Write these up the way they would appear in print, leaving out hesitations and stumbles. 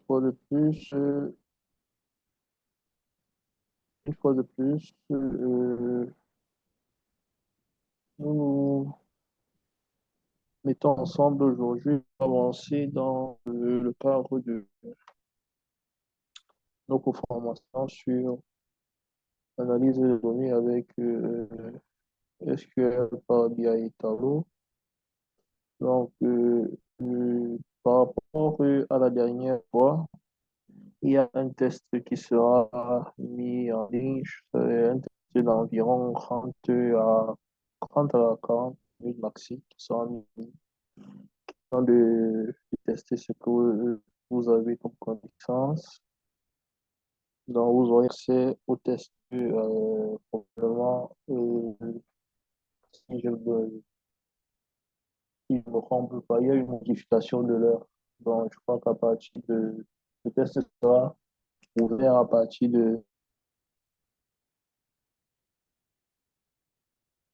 fois de plus, une fois de plus, nous nous mettons ensemble aujourd'hui pour avancer dans le cadre de nos formations sur l'analyse des données avec SQL, Power BI et Tableau. Donc, par rapport à la dernière fois, il y a un test qui sera mis en ligne, un test d'environ 30 à 40 minutes maxi qui sera mis en ligne de tester ce que vous avez comme connaissance. Donc, vous aurez accès au test probablement, si je me, si je me trompe pas, il y a une modification de l'heure. Donc, je crois qu'à partir de, le test sera ouvert à partir de,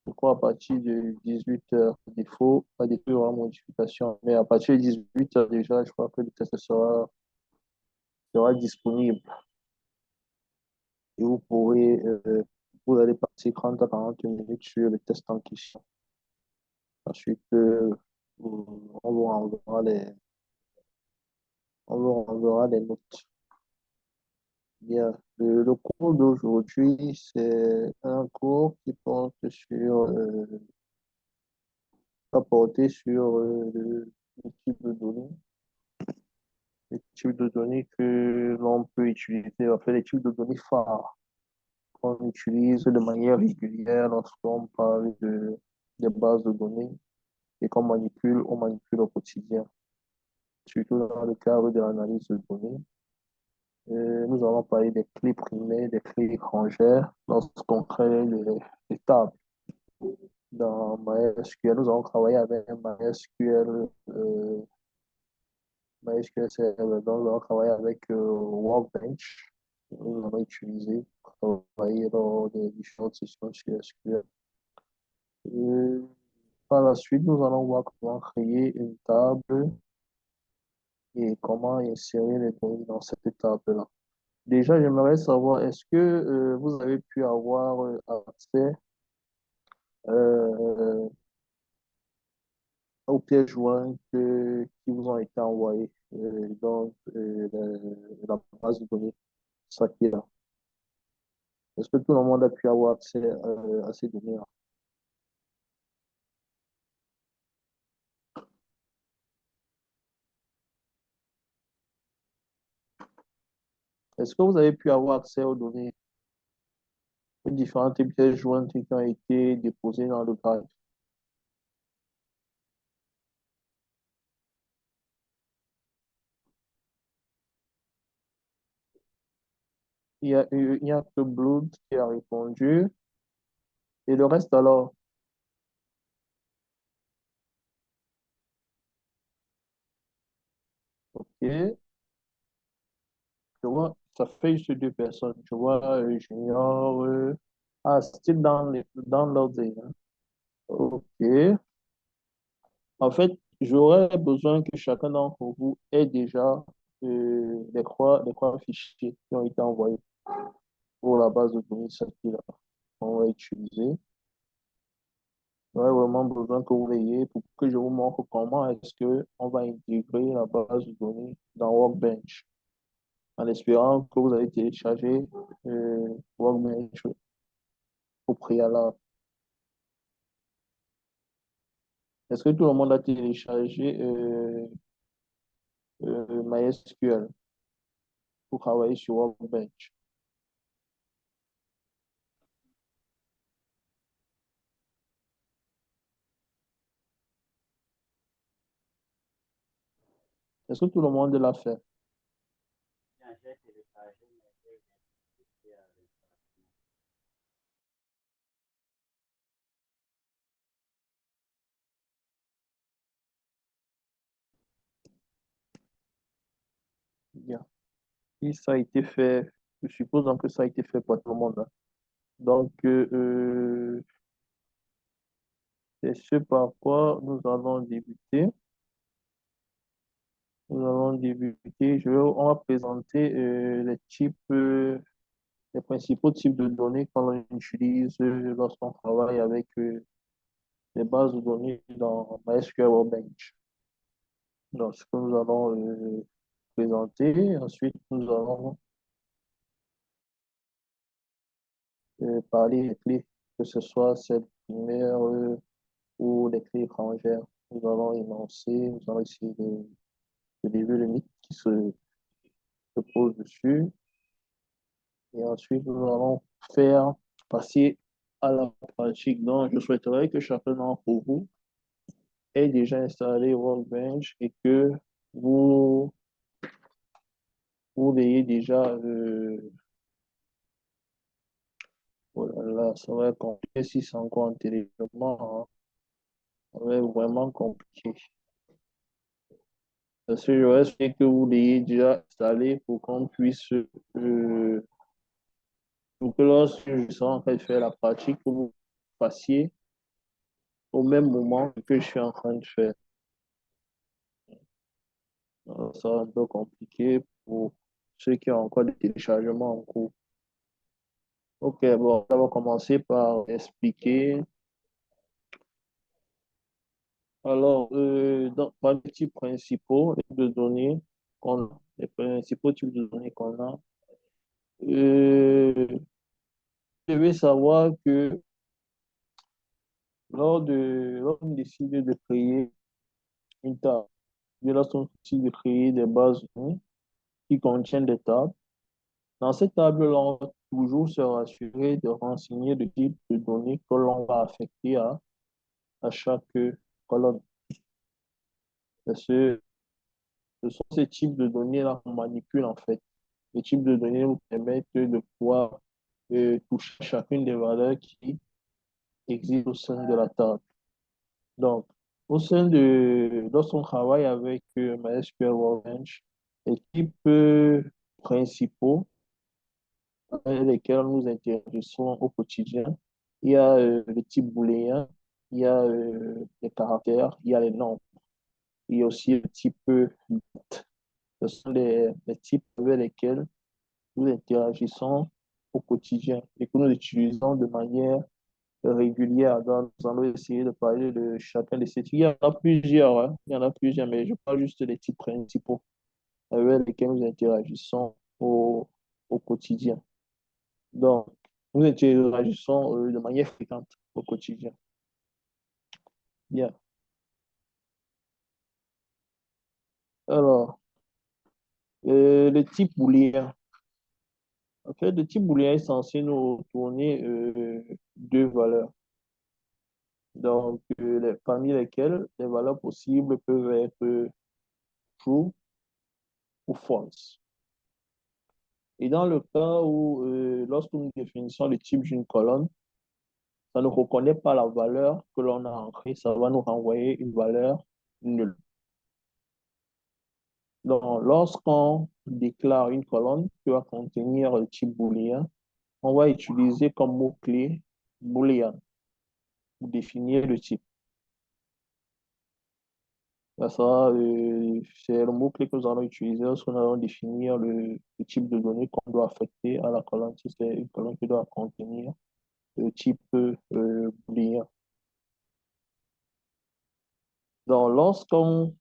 je crois à partir de 18 heures. Défaut, pas défaut, il y aura modification. Mais à partir de 18 heures déjà, je crois que le test sera disponible. Et vous pourrez, vous allez passer 30 à 40 minutes sur le test en question. Ensuite, on vous enverra les notes. Bien. Le cours d'aujourd'hui, c'est un cours qui va porter sur le type de données, les types de données que l'on peut utiliser, en fait, les types de données phares qu'on utilise de manière régulière lorsqu'on parle des bases de données et on manipule au quotidien, surtout dans le cadre de l'analyse de données. Nous allons parler des clés primaires, des clés étrangères lorsqu'on crée les tables. Dans MySQL, nous allons travailler avec MySQL Server. Donc, nous allons travailler avec Workbench. Nous allons utiliser pour travailler dans des différentes sessions sur SQL. Euh, Par la suite, nous allons voir comment créer une table et comment insérer les données dans cette table-là. Déjà, j'aimerais savoir, est-ce que vous avez pu avoir accès euh, aux pièces jointes qui vous ont été envoyées la base de données Sakira? Est-ce que tout le monde a pu avoir accès à ces données-là? Est-ce que vous avez pu avoir accès aux données, aux différentes pièces jointes qui ont été déposées dans le drive? Il y a que Blood qui a répondu. Et le reste alors, ok, je vois, ça fait juste deux personnes. Je vois Junior. C'est dans l'ordre. Hein. Ok. En fait, j'aurais besoin que chacun d'entre vous ait déjà les trois fichiers qui ont été envoyés pour la base de données celle-là qu'on va utiliser. J'aurais vraiment besoin que vous l'ayez pour que je vous montre comment est-ce que on va intégrer la base de données dans Workbench, en espérant que vous avez téléchargé Workbench au préalable. Est-ce que tout le monde a téléchargé MySQL pour travailler sur Workbench? Est-ce que tout le monde l'a fait? Bien. Si ça a été fait, je suppose donc que ça a été fait pour tout le monde. Hein. Donc, c'est ce par quoi nous allons débuter. Nous allons débuter. On va présenter les types, les principaux types de données qu'on utilise lorsqu'on travaille avec les bases de données dans MySQL Workbench. Donc, ce que nous allons présenter. Ensuite, nous allons parler des clés, que ce soit celles primaires ou les clés étrangères. Nous allons énoncer, nous allons essayer de lever le mythe qui se pose dessus. Et ensuite, nous allons faire passer à la pratique. Donc, je souhaiterais que chacun d'entre vous ait déjà installé Workbench et que vous, vous l'ayez déjà. Oh là là, ça va être compliqué si c'est encore en téléchargement, hein. Ça va être vraiment compliqué. Parce que j'aurais souhaité que vous l'ayez déjà installé pour qu'on puisse, pour que lorsque je serai en train de faire la pratique, que vous fassiez au même moment que je suis en train de faire. Ça va un peu compliqué pour ceux qui ont encore des téléchargements en cours. Ok, bon, on va commencer par expliquer. Alors, par les types principaux de données qu'on a, les principaux types de données qu'on a, vous devez savoir que lorsqu'on décide de créer une table, lorsqu'on décide de créer des bases de données qui contiennent des tables, dans cette table-là, on va toujours se rassurer de renseigner le type de données que l'on va affecter à chaque colonne. Parce que ce sont ces types de données-là qu'on manipule en fait. Les types de données nous permettent de pouvoir toucher chacune des valeurs qui existent au sein de la table. Donc, lorsqu'on travaille avec MySQL Workbench, les types principaux avec lesquels nous interagissons au quotidien, il y a le type booléen, il y a les caractères, il y a les nombres, il y a aussi le type date. Ce sont les types avec lesquels nous interagissons au quotidien et que nous utilisons de manière régulière. Donc, nous allons essayer de parler de chacun de ces types. Il y en a plusieurs, hein. Il y en a plusieurs, mais je parle juste des types principaux avec lesquels nous interagissons au quotidien. Donc, nous interagissons de manière fréquente au quotidien. Bien. Alors, le type booléen. En fait, le type booléen est censé nous retourner deux valeurs. Donc, parmi lesquelles les valeurs possibles peuvent être true ou false. Et dans le cas où, lorsque nous définissons le type d'une colonne, ça ne reconnaît pas la valeur que l'on a ancrée, ça va nous renvoyer une valeur nulle. Donc, lorsqu'on déclare une colonne qui va contenir le type booléen, on va utiliser comme mot-clé booléen pour définir le type. C'est le mot-clé que nous allons utiliser lorsqu'on allons définir le type de données qu'on doit affecter à la colonne, si c'est une colonne qui doit contenir le type booléen. Donc, lorsqu'on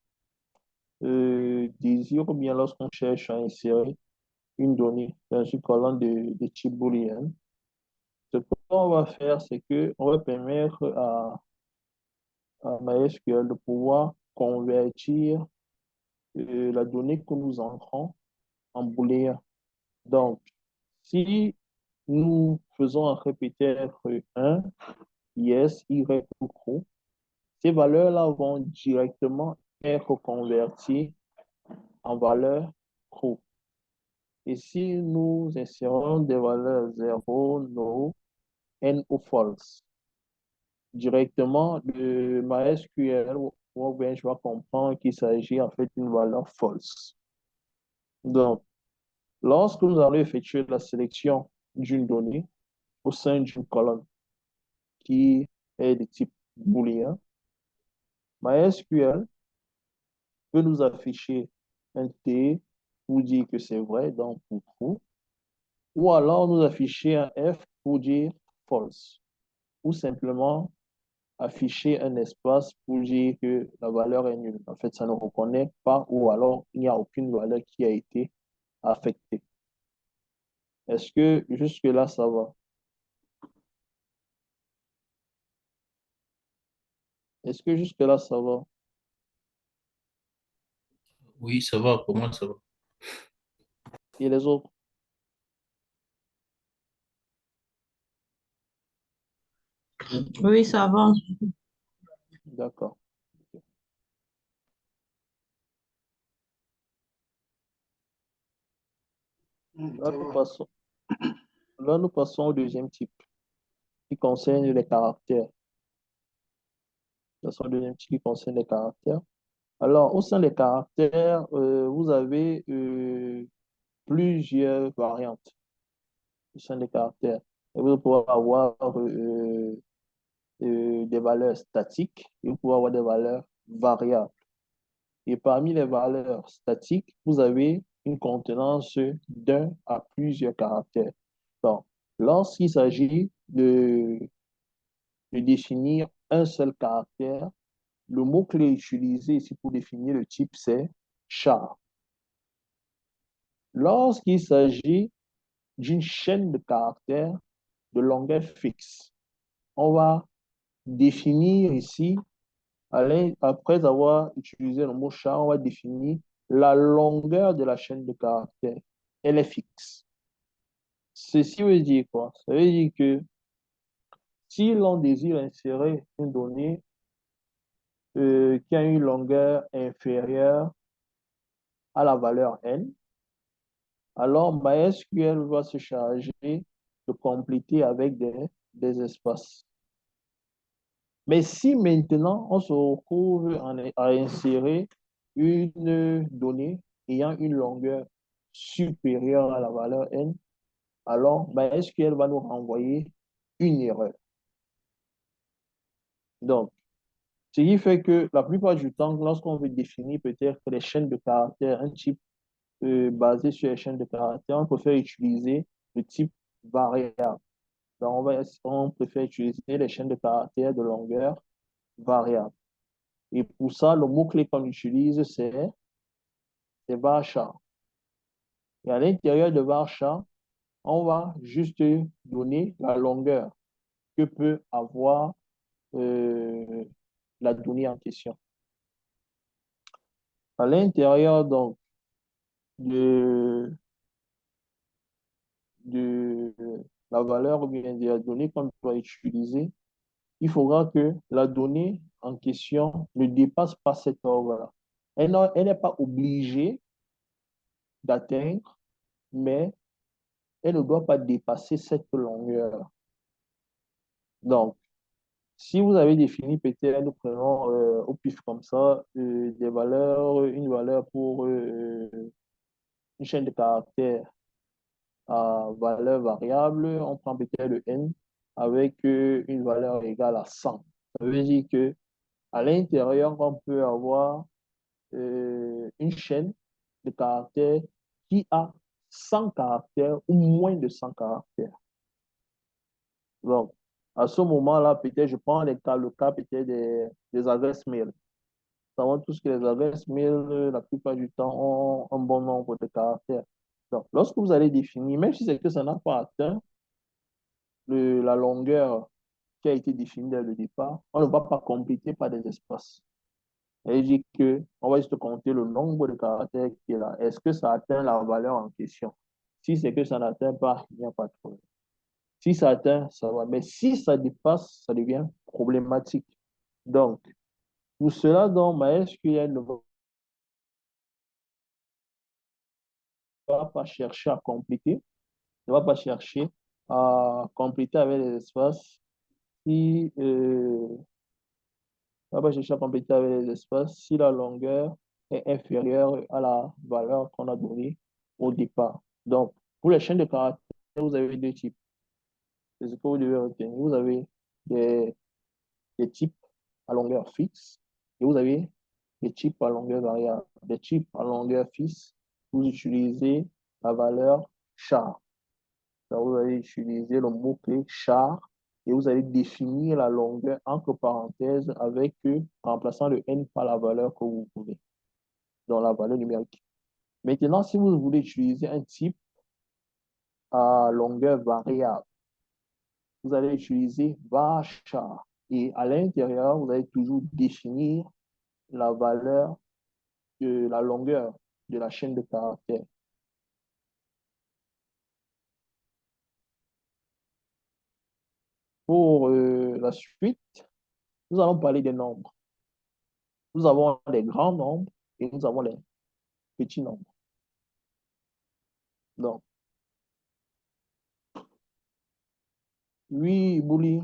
désire ou bien lorsqu'on cherche à insérer une donnée dans une colonne de type booléen, ce qu'on va faire, c'est qu'on va permettre à MySQL de pouvoir convertir la donnée que nous entrons en booléen. Donc, si nous faisons entrer peut-être 1, yes, y ou true, ces valeurs-là vont directement être converties en valeurs true. Et si nous insérons des valeurs 0, no, n ou false, directement, le MySQL Workbench va comprendre qu'il s'agit en fait d'une valeur false. Donc, lorsque nous allons effectuer la sélection d'une donnée au sein d'une colonne qui est de type booléen, MySQL peut nous afficher un T pour dire que c'est vrai, donc pour true, ou alors nous afficher un F pour dire false, ou simplement afficher un espace pour dire que la valeur est nulle. En fait, ça ne reconnaît pas ou alors il n'y a aucune valeur qui a été affectée. Est-ce que jusque-là, ça va? Est-ce que jusque-là, ça va? Oui, ça va, pour moi, ça va. Et les autres? Oui, ça va. D'accord. Là, nous passons, là, nous passons au deuxième type qui concerne les caractères. Passons au deuxième type qui concerne les caractères. Alors, au sein des caractères, vous avez plusieurs variantes au sein des caractères. Et vous pouvez avoir des valeurs statiques et vous pouvez avoir des valeurs variables. Et parmi les valeurs statiques, vous avez une contenance d'un à plusieurs caractères. Donc, lorsqu'il s'agit de définir un seul caractère, le mot-clé utilisé ici pour définir le type, c'est char. Lorsqu'il s'agit d'une chaîne de caractères de longueur fixe, on va définir ici, après avoir utilisé le mot char, on va définir la longueur de la chaîne de caractères. Elle est fixe. Ceci veut dire quoi? Ça veut dire que si l'on désire insérer une donnée qui a une longueur inférieure à la valeur n, alors MySQL va se charger de compléter avec des espaces. Mais si maintenant on se retrouve à insérer une donnée ayant une longueur supérieure à la valeur n, alors MySQL va nous renvoyer une erreur. Donc, ce qui fait que la plupart du temps, lorsqu'on veut définir peut-être les chaînes de caractères, un type basé sur les chaînes de caractères, on préfère utiliser le type variable. Donc, on préfère utiliser les chaînes de caractères de longueur variable. Et pour ça, le mot-clé qu'on utilise, c'est varchar. Et à l'intérieur de varchar, on va juste donner la longueur que peut avoir euh, la donnée en question. À l'intérieur, donc, de, de la valeur ou bien de la donnée qu'on doit utiliser, il faudra que la donnée en question ne dépasse pas cet ordre-là. Elle n'est pas obligée d'atteindre, mais elle ne doit pas dépasser cette longueur. Donc, si vous avez défini peut-être, nous prenons au pif comme ça, des valeurs, une valeur pour une chaîne de caractères à valeur variable, on prend peut-être le n avec une valeur égale à 100. Ça veut dire que à l'intérieur, on peut avoir une chaîne de caractères qui a 100 caractères ou moins de 100 caractères. Donc, à ce moment-là, peut-être, je prends le cas peut-être des adresses mail. Nous savons tous que les adresses mail, la plupart du temps, ont un bon nombre de caractères. Donc, lorsque vous allez définir, même si c'est que ça n'a pas atteint la longueur qui a été définie dès le départ, on ne va pas compléter par des espaces. Elle dit que on va juste compter le nombre de caractères qui est là. Est-ce que ça atteint la valeur en question? Si c'est que ça n'atteint pas, il n'y a pas de problème. Si ça atteint, ça va. Mais si ça dépasse, ça devient problématique. Donc, pour cela, donc, MySQL ne va pas chercher à compléter, ne va pas chercher à compléter avec les espaces si, ne va pas chercher à compléter avec les espaces si la longueur est inférieure à la valeur qu'on a donnée au départ. Donc, pour les chaînes de caractères, vous avez deux types. C'est ce que vous devez retenir. Vous avez des, des types à longueur fixe et vous avez des types à longueur variable. Des types à longueur fixe, vous utilisez la valeur char. Donc, vous allez utiliser le mot-clé char et vous allez définir la longueur entre parenthèses avec remplaçant le n par la valeur que vous voulez, dans la valeur numérique. Maintenant, si vous voulez utiliser un type à longueur variable, vous allez utiliser varchar. Et à l'intérieur, vous allez toujours définir la valeur de la longueur de la chaîne de caractères. Pour la suite, nous allons parler des nombres. Nous avons les grands nombres et nous avons les petits nombres. Donc, oui, Bouli.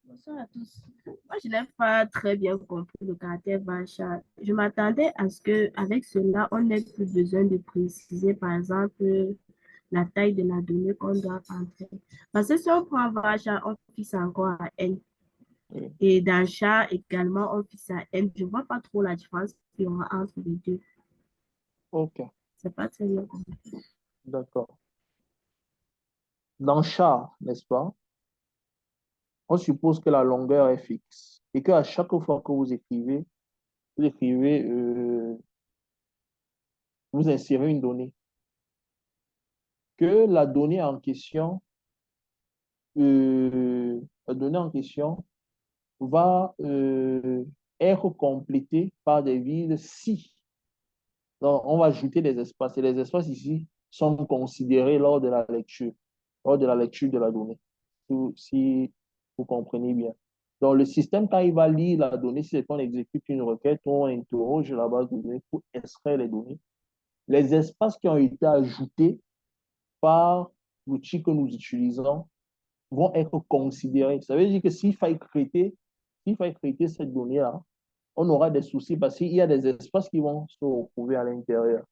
Bonsoir à tous. Moi, je n'ai pas très bien compris le caractère varchar. Je m'attendais à ce que, avec cela, on n'ait plus besoin de préciser, par exemple, la taille de la donnée qu'on doit entrer. Parce que si on prend varchar, on fixe encore à n. Oui. Et dans char également, on fixe à n. Je ne vois pas trop la différence qu'il y aura entre les deux. OK, C'est pas très bien compris. d'accord. Dans char, n'est-ce pas, on suppose que la longueur est fixe et qu'à chaque fois que vous écrivez, vous insérez une donnée, que la donnée en question va être complétée par des vides si. Donc, on va ajouter des espaces et les espaces ici sont considérés lors de la lecture de la donnée, si vous comprenez bien. Donc, le système, quand il va lire la donnée, si c'est qu'on exécute une requête ou on interroge la base de données pour extraire les données, les espaces qui ont été ajoutés par l'outil que nous utilisons vont être considérés. Ça veut dire que s'il faut traiter cette donnée-là, on aura des soucis parce qu'il y a des espaces qui vont se retrouver à l'intérieur.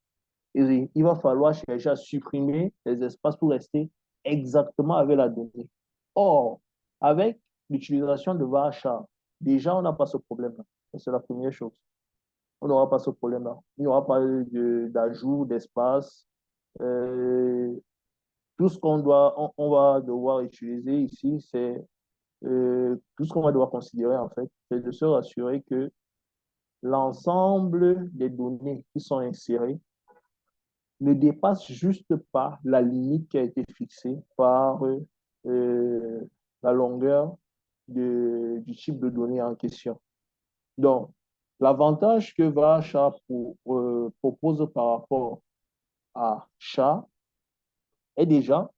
Et il va falloir chercher à supprimer les espaces pour rester exactement avec la donnée. Or, avec l'utilisation de varchar, déjà, on n'a pas ce problème-là. C'est la première chose. On n'aura pas ce problème-là. Il n'y aura pas d'ajout d'espace. Euh, tout ce on va devoir utiliser ici, c'est tout ce qu'on va devoir considérer, en fait, c'est de se rassurer que l'ensemble des données qui sont insérées ne dépasse juste pas la limite qui a été fixée par la longueur du type de données en question. Donc, l'avantage que VARCHAR propose par rapport à CHA est déjà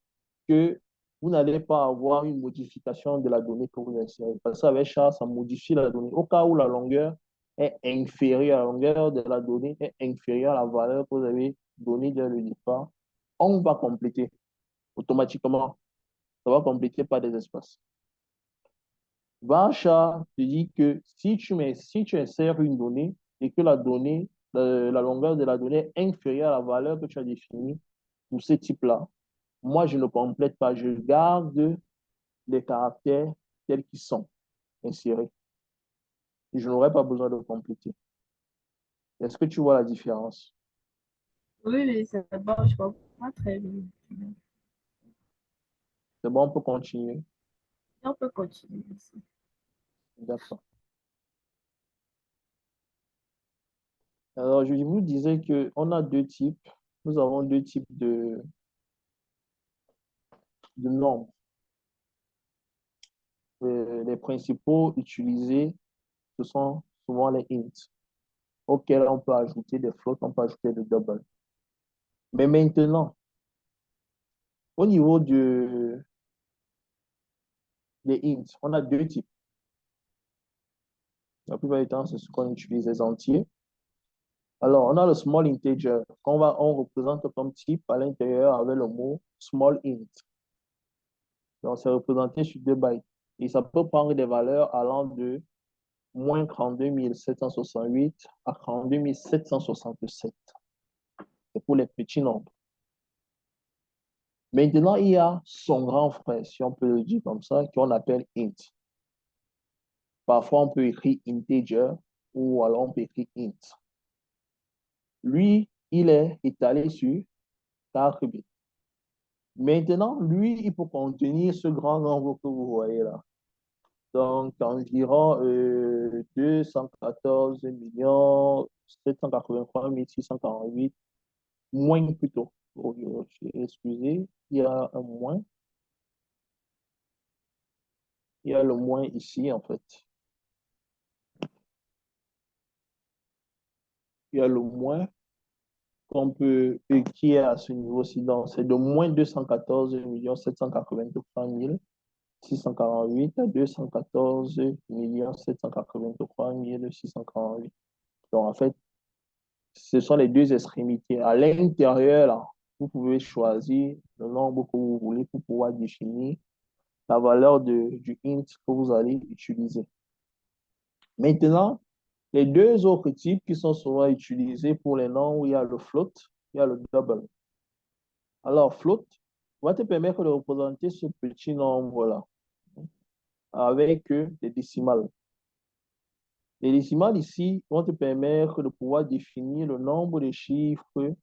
que vous n'allez pas avoir une modification de la donnée que vous insérez. Parce qu'avec CHA, ça modifie la donnée. Au cas où la longueur est inférieure, la longueur de la donnée est inférieure à la valeur que vous avez donnée dès le départ, on va compléter automatiquement. Ça va compléter par des espaces. VARCHAR te dit que si tu insères une donnée et que la longueur de la donnée est inférieure à la valeur que tu as définie pour ce type-là, moi, je ne complète pas. Je garde les caractères tels qu'ils sont insérés. Et je n'aurai pas besoin de compléter. Est-ce que tu vois la différence? Oui, oui, c'est bon, je comprends très bien. C'est bon, on peut continuer. On peut continuer. D'accord. Alors, je vous disais qu'on a deux types. Nous avons deux types de nombres. Les principaux utilisés, ce sont souvent les ints, auxquels on peut ajouter des floats, on peut ajouter des doubles. Mais maintenant, au niveau des ints, on a deux types. La plupart du temps, c'est ce qu'on utilise les entiers. Alors, on a le small integer on représente comme type à l'intérieur avec le mot small int. Donc, c'est représenté sur 2 bytes. Et ça peut prendre des valeurs allant de moins 32 768 à 32 767. C'est pour les petits nombres. Maintenant, il y a son grand frère, si on peut le dire comme ça, qu'on appelle int. Parfois, on peut écrire integer ou alors on peut écrire int. Lui, il est étalé sur 4 bits. Maintenant, lui, il peut contenir ce grand nombre que vous voyez là. Donc, environ 214 783 648, moins plutôt. Oh, excusez, il y a un moins. Il y a le moins ici, en fait. Il y a le moins qu'on peut, qui est à ce niveau-ci. Donc, c'est de moins 214 783 648 à 214 783 648. Donc, en fait, ce sont les deux extrémités. À l'intérieur, là, vous pouvez choisir le nombre que vous voulez pour pouvoir définir la valeur du int que vous allez utiliser. Maintenant, les deux autres types qui sont souvent utilisés pour les nombres, il y a le float, il y a le double. Alors, float va te permettre de représenter ce petit nombre-là avec des décimales. Les décimales ici vont te permettre de pouvoir définir le nombre de chiffres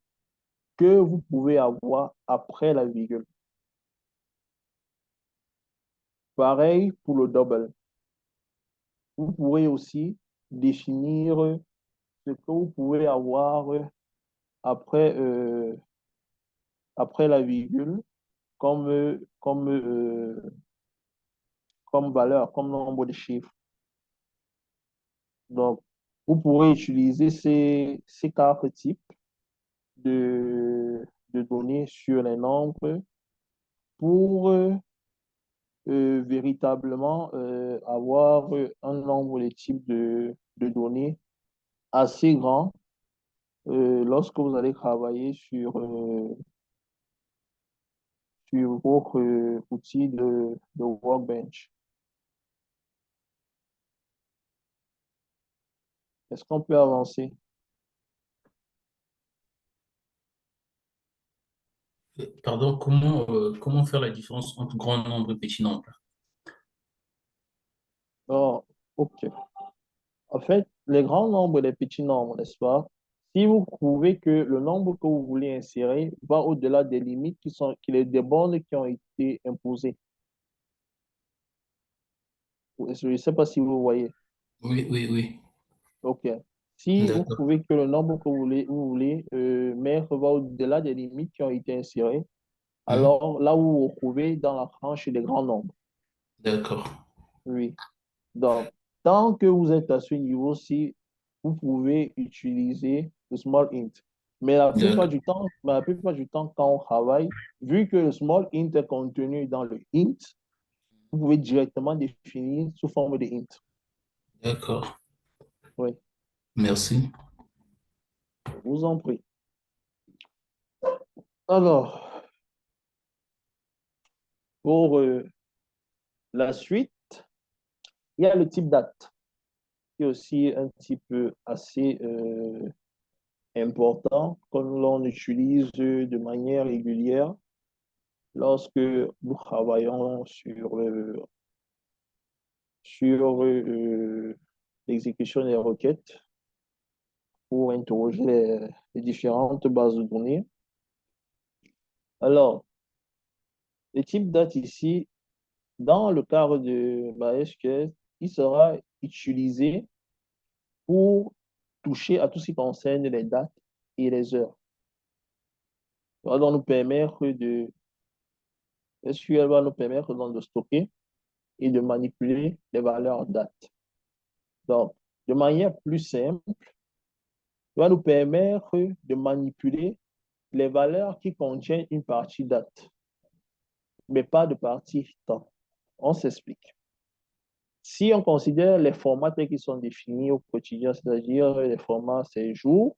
que vous pouvez avoir après la virgule. Pareil pour le double. Vous pouvez aussi définir ce que vous pouvez avoir après, après la virgule comme valeur, comme nombre de chiffres. Donc, vous pourrez utiliser ces quatre types de données sur les nombres pour véritablement avoir un nombre de types de données assez grand lorsque vous allez travailler sur votre outil de Workbench. Est-ce qu'on peut avancer? Pardon, comment faire la différence entre grand nombre et petit nombre? Oh, OK. En fait, les grands nombres et les petits nombres, n'est-ce pas? Si vous prouvez que le nombre que vous voulez insérer va au-delà des limites des bornes qui ont été imposées. Je ne sais pas si vous voyez. Oui, oui, oui. OK. Si vous D'accord. prouvez que le nombre que vous voulez mettre va au-delà des limites qui ont été insérées, Mhm. alors là, vous vous retrouvez dans la tranche des grands nombres. D'accord. Oui. Donc, tant que vous êtes à ce niveau-ci, vous pouvez utiliser le small int. D'accord. Mais la plupart du temps, quand on travaille, vu que le small int est contenu dans le int, vous pouvez directement définir sous forme de int. D'accord. Oui, Merci. je vous en prie. Alors, pour la suite, il y a le type date, qui est aussi un type assez important que l'on utilise de manière régulière lorsque nous travaillons sur l'exécution des requêtes pour interroger les différentes bases de données. Alors, le type date ici, dans le cadre de MySQL, il sera utilisé pour toucher à tout ce qui concerne les dates et les heures. Ça va donc nous permettre SQL va nous permettre donc de stocker et de manipuler les valeurs dates. Donc, de manière plus simple, va nous permettre de manipuler les valeurs qui contiennent une partie date, mais pas de partie temps. On s'explique. Si on considère les formats tels qu'ils sont définis au quotidien, c'est-à-dire les formats c'est jour,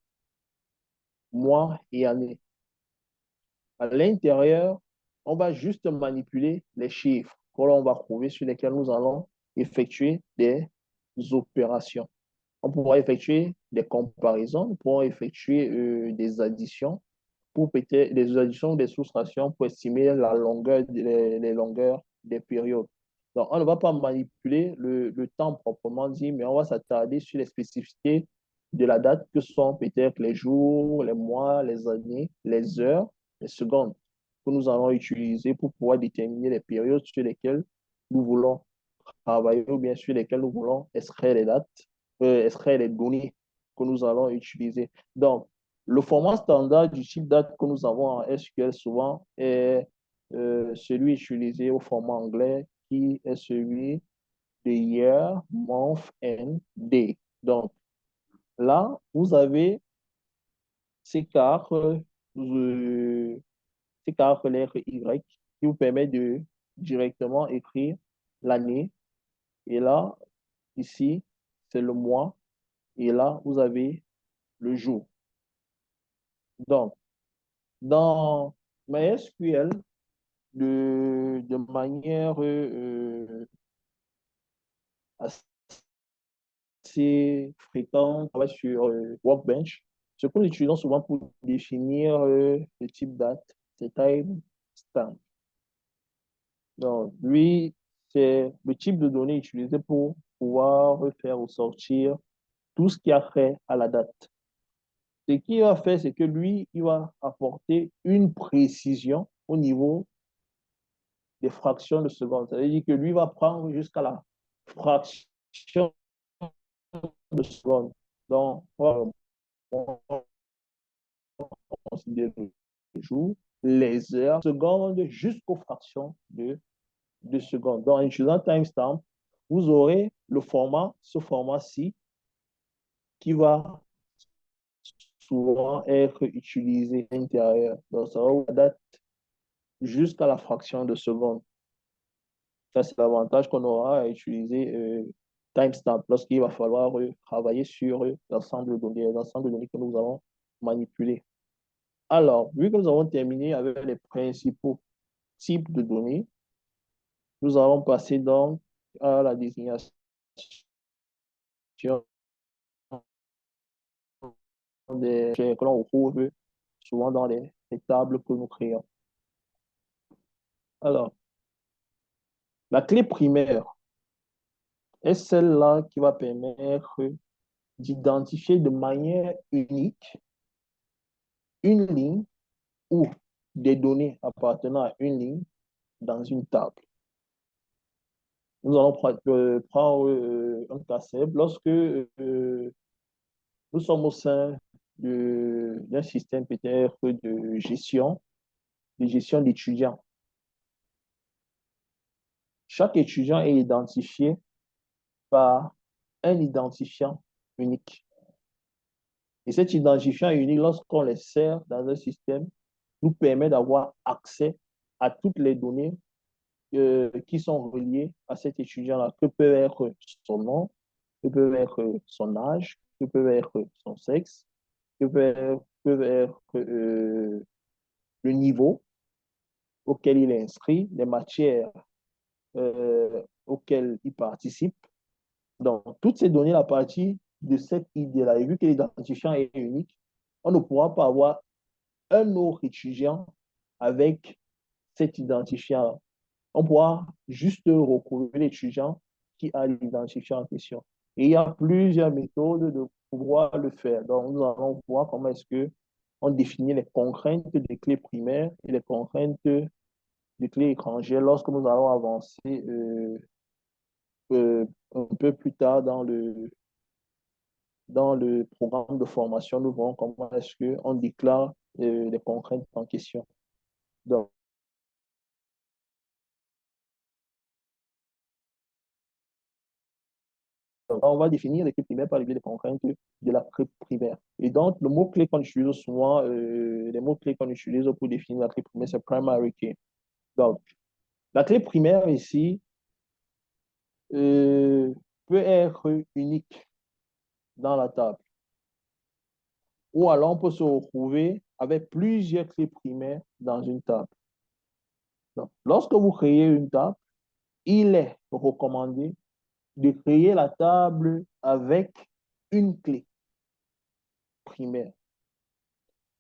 mois et année, à l'intérieur, on va juste manipuler les chiffres que l'on va trouver sur lesquels nous allons effectuer des opérations. On pourra effectuer des comparaisons, on pourra effectuer des additions pour peut-être des additions ou des soustractions pour estimer la longueur, les longueurs des périodes. Donc, on ne va pas manipuler le temps proprement dit, mais on va s'attarder sur les spécificités de la date, que sont peut-être les jours, les mois, les années, les heures, les secondes, que nous allons utiliser pour pouvoir déterminer les périodes sur lesquelles nous voulons travailler ou bien sur lesquelles nous voulons extraire les dates, extraire les données que nous allons utiliser. Donc, le format standard du type date que nous avons en SQL souvent est celui utilisé au format anglais qui est celui de year, month and day. Donc, là, vous avez ces quatre, ces quatre lettres Y qui vous permettent de directement écrire l'année. Et là, ici, c'est le mois. Et là, vous avez le jour. Donc, dans MySQL, de manière assez fréquente, on travaille sur Workbench. Ce que nous utilisons souvent pour définir le type date, c'est timestamp. Donc, lui, c'est le type de données utilisé pour pouvoir faire ressortir tout ce qui a trait à la date. Ce qu'il va faire, c'est que lui, il va apporter une précision au niveau des fractions de seconde. Ça veut dire que lui va prendre jusqu'à la fraction de seconde. Donc, on va considérer les jours, les heures, secondes, jusqu'aux fractions de secondes. Donc, en utilisant timestamp, vous aurez le format, ce format-ci, qui va souvent être utilisé à l'intérieur. Donc, ça va vous date jusqu'à la fraction de seconde. Ça, c'est l'avantage qu'on aura à utiliser timestamp lorsqu'il va falloir travailler sur l'ensemble de données que nous allons manipuler. Alors, vu que nous avons terminé avec les principaux types de données, nous allons passer donc à la désignation que l'on retrouve souvent dans les tables que nous créons. Alors, la clé primaire est celle-là qui va permettre d'identifier de manière unique une ligne ou des données appartenant à une ligne dans une table. Nous allons prendre un cas simple. Lorsque nous sommes au sein d'un système peut-être de gestion d'étudiants, chaque étudiant est identifié par un identifiant unique. Et cet identifiant unique, lorsqu'on les sert dans un système, nous permet d'avoir accès à toutes les données qui sont reliées à cet étudiant-là, que peut être son nom, que peut être son âge, que peut être son sexe, que peut être le niveau auquel il est inscrit, les matières auxquelles il participe. Donc, toutes ces données à partir de cette idée-là, et vu que l'identifiant est unique, on ne pourra pas avoir un autre étudiant avec cet identifiant. On pourra juste retrouver l'étudiant qui a l'identifiant en question. Et il y a plusieurs méthodes de pouvoir le faire. Donc, nous allons voir comment est-ce que on définit les contraintes des clés primaires et les contraintes des clés étrangères lorsque nous allons avancer un peu plus tard dans le programme de formation. Nous verrons comment est-ce qu'on déclare les contraintes en question. Donc, on va définir les clés primaires par les contraintes de la clé primaire. Et donc, le mot-clé qu'on utilise souvent, les mots-clés qu'on utilise pour définir la clé primaire, c'est primary key. Donc, la clé primaire ici peut être unique dans la table. Ou alors, on peut se retrouver avec plusieurs clés primaires dans une table. Donc, lorsque vous créez une table, il est recommandé de créer la table avec une clé primaire.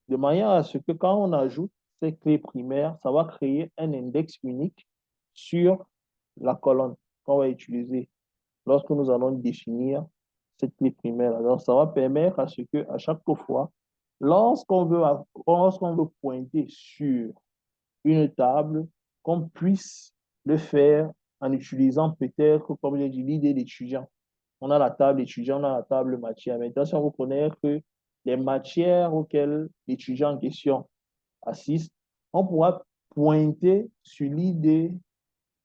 De manière à ce que quand on ajoute ces clés primaires, ça va créer un index unique sur la colonne qu'on va utiliser lorsque nous allons définir cette clé primaire. Alors, ça va permettre à ce que, à chaque fois, lorsqu'on veut pointer sur une table, qu'on puisse le faire en utilisant peut-être, comme j'ai dit, l'idée d'étudiant. On a la table étudiant, on a la table matière. Maintenant, si on reconnaît que les matières auxquelles l'étudiant en question assiste, on pourra pointer sur l'idée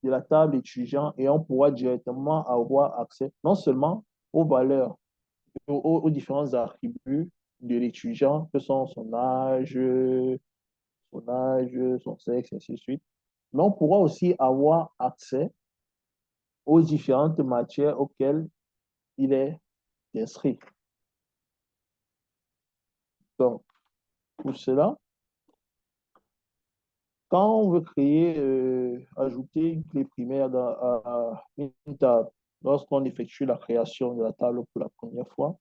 de la table étudiant et on pourra directement avoir accès non seulement aux valeurs, aux différents attributs de l'étudiant, que sont son sexe, ainsi de suite, mais on pourra aussi avoir accès aux différentes matières auxquelles il est inscrit. Donc, pour cela, quand on veut ajouter une clé primaire à une table, lorsqu'on effectue la création de la table pour la première fois,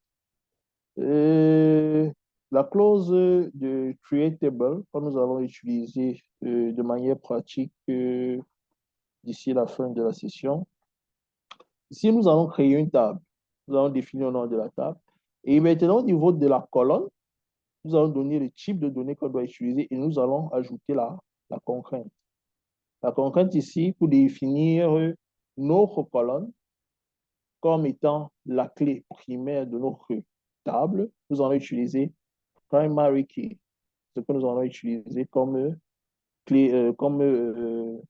la clause de creatable, que nous allons utiliser de manière pratique d'ici la fin de la session, si nous allons créer une table, nous allons définir le nom de la table, et maintenant au niveau de la colonne, nous allons donner le type de données qu'on doit utiliser et nous allons ajouter la contrainte. La contrainte ici, pour définir notre colonne comme étant la clé primaire de notre table, nous allons utiliser primary key, ce que nous allons utiliser comme clé, comme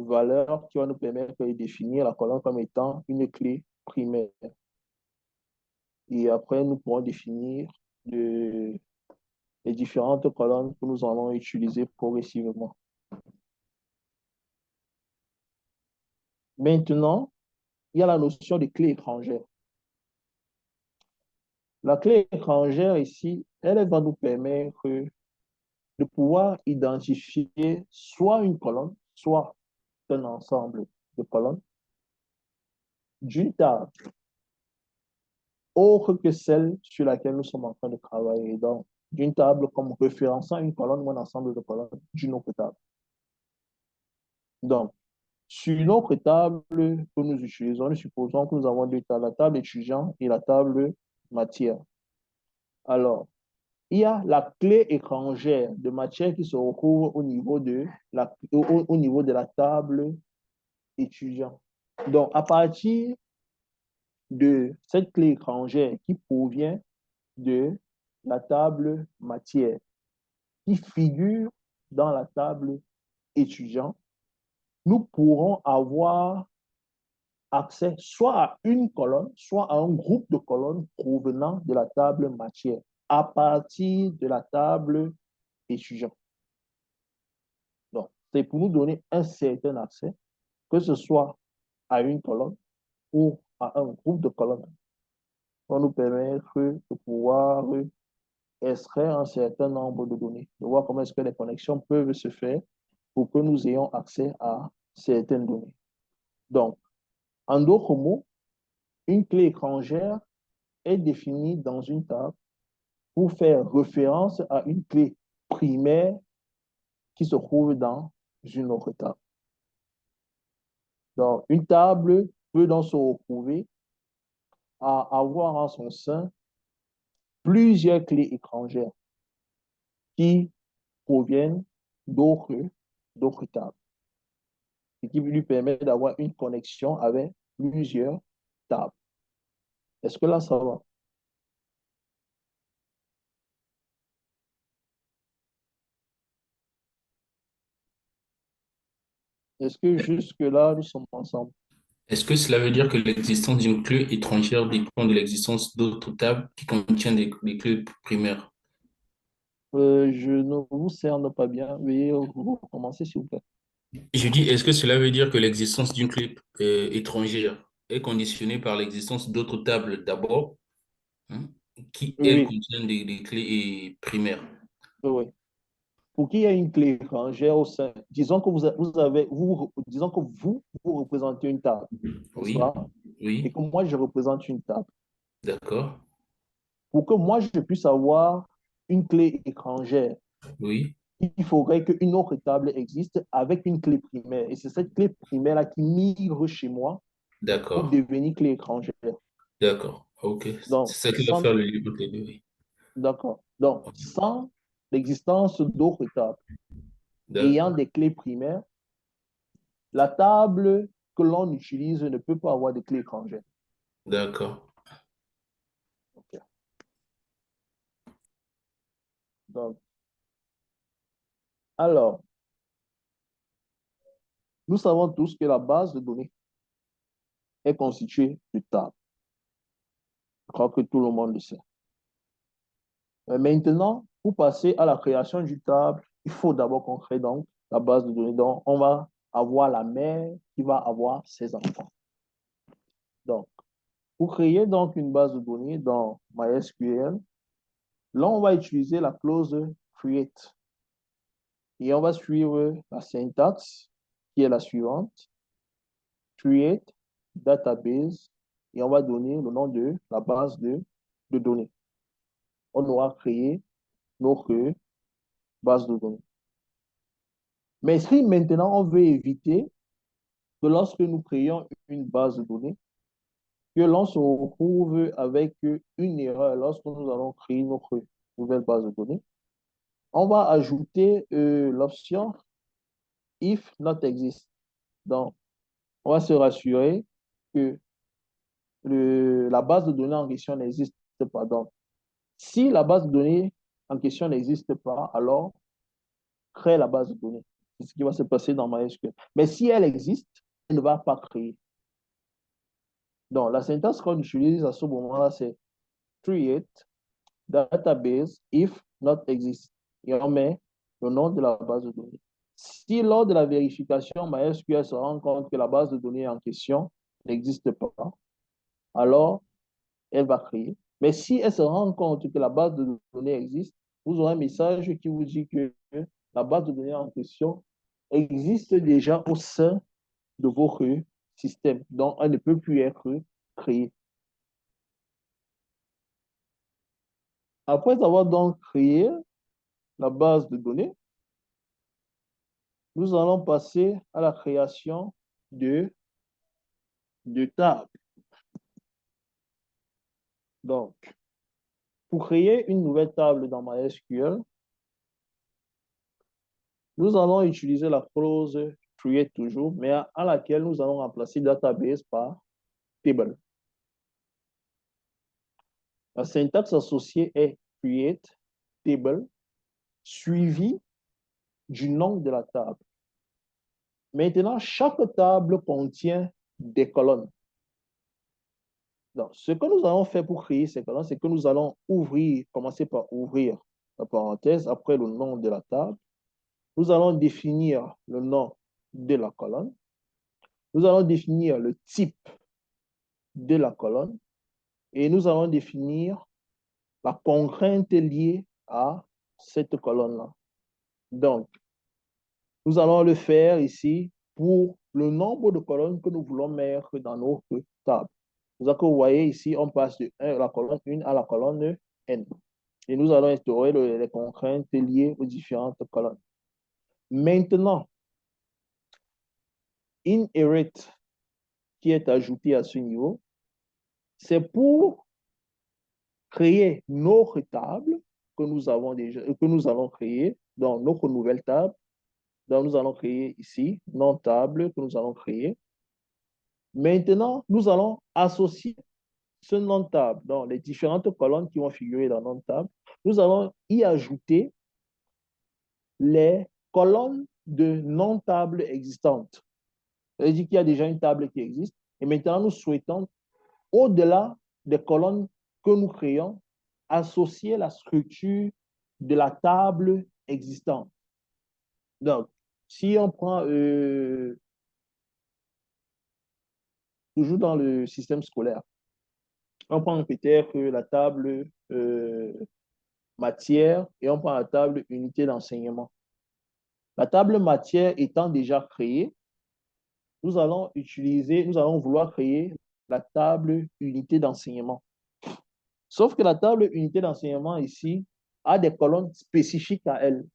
valeur qui va nous permettre de définir la colonne comme étant une clé primaire. Et après, nous pourrons définir les différentes colonnes que nous allons utiliser progressivement. Maintenant, il y a la notion de clé étrangère. La clé étrangère ici, elle va nous permettre de pouvoir identifier soit une colonne, soit un ensemble de colonnes d'une table autre que celle sur laquelle nous sommes en train de travailler. Donc, d'une table comme référençant une colonne ou un ensemble de colonnes d'une autre table. Donc, sur une autre table que nous utilisons, nous supposons que nous avons deux tables, la table étudiant et la table matière. Alors, il y a la clé étrangère de matière qui se retrouve au niveau de la table étudiant. Donc, à partir de cette clé étrangère qui provient de la table matière, qui figure dans la table étudiant, nous pourrons avoir accès soit à une colonne, soit à un groupe de colonnes provenant de la table matière à partir de la table étudiant. Donc, c'est pour nous donner un certain accès, que ce soit à une colonne ou à un groupe de colonnes, pour nous permettre de pouvoir extraire un certain nombre de données, de voir comment est-ce que les connexions peuvent se faire pour que nous ayons accès à certaines données. Donc, en d'autres mots, une clé étrangère est définie dans une table pour faire référence à une clé primaire qui se trouve dans une autre table. Donc, une table peut donc se retrouver à avoir en son sein plusieurs clés étrangères qui proviennent d'autres tables et qui lui permet d'avoir une connexion avec plusieurs tables. Est-ce que là, ça va? Est-ce que jusque-là, nous sommes ensemble? Est-ce que cela veut dire que l'existence d'une clé étrangère dépend de l'existence d'autres tables qui contiennent des clés primaires? Je ne vous cerne pas bien. Veuillez recommencer, s'il vous plaît. Je dis, est-ce que cela veut dire que l'existence d'une clé étrangère est conditionnée par l'existence d'autres tables d'abord, hein, qui, elles, Oui, contiennent des clés primaires? oui. Pour qu'il y ait une clé étrangère au sein, disons que disons que vous représentez une table, n'est-ce Oui, pas? Et oui, que moi, je représente une table. d'accord, Pour que moi, je puisse avoir une clé étrangère, oui, il faudrait qu'une autre table existe avec une clé primaire. Et c'est cette clé primaire-là qui migre chez moi pour D'accord. devenir clé étrangère. D'accord. OK. Donc, C'est ça qui va sans, faire le lien entre les deux. Oui. d'accord. Donc, sans l'existence d'autres tables ayant D'accord. des clés primaires, la table que l'on utilise ne peut pas avoir de clé étrangère. D'accord. Ok. Donc, alors, nous savons tous que la base de données est constituée de tables. Je crois que tout le monde le sait. Maintenant, pour passer à la création d'une table, il faut d'abord qu'on crée donc la base de données. Donc, on va avoir la mère qui va avoir ses enfants. Donc, pour créer donc une base de données dans MySQL, là, on va utiliser la clause create et on va suivre la syntaxe qui est la suivante: create database et on va donner le nom de la base de données. On aura créé notre base de données. Mais si maintenant on veut éviter que lorsque nous créons une base de données, que l'on se retrouve avec une erreur lorsque nous allons créer notre nouvelle base de données, on va ajouter l'option if not exist. Donc, on va se rassurer que la base de données en question n'existe pas. Donc, si la base de données en question n'existe pas, alors crée la base de données. C'est ce qui va se passer dans MySQL. Mais si elle existe, elle ne va pas créer. Donc, la syntaxe qu'on utilise à ce moment-là, c'est create database if not exist. Et on met le nom de la base de données. Si lors de la vérification, MySQL se rend compte que la base de données en question n'existe pas, alors elle va créer. Mais si elle se rend compte que la base de données existe, vous aurez un message qui vous dit que la base de données en question existe déjà au sein de votre système. Donc, elle ne peut plus être créée. Après avoir donc créé la base de données, nous allons passer à la création de tables. Donc, pour créer une nouvelle table dans MySQL, nous allons utiliser la clause create toujours, mais à laquelle nous allons remplacer database par table. La syntaxe associée est create table suivi du nom de la table. Maintenant, chaque table contient des colonnes. Donc, ce que nous allons faire pour créer ces colonnes, c'est que nous allons commencer par ouvrir la parenthèse après le nom de la table. Nous allons définir le nom de la colonne. Nous allons définir le type de la colonne et nous allons définir la contrainte liée à cette colonne-là. Donc, nous allons le faire ici pour le nombre de colonnes que nous voulons mettre dans notre table. Vous voyez ici, on passe de la colonne 1 à la colonne N. Et nous allons instaurer les contraintes liées aux différentes colonnes. Maintenant, inherit qui est ajouté à ce niveau, c'est pour créer notre table que nous avons déjà, que nous allons créer dans notre nouvelle table. Donc, nous allons créer ici, non-table que nous allons créer. Maintenant, nous allons associer ce non-table, donc les différentes colonnes qui vont figurer dans non-table. Nous allons y ajouter les colonnes de non-table existantes. C'est-à-dire qu'il y a déjà une table qui existe. Et maintenant, nous souhaitons, au-delà des colonnes que nous créons, associer la structure de la table existante. Donc, si on prend toujours dans le système scolaire, on prend peut-être la table matière et on prend la table unité d'enseignement. La table matière étant déjà créée, nous allons vouloir créer la table unité d'enseignement. Sauf que la table unité d'enseignement ici a des colonnes spécifiques à elle.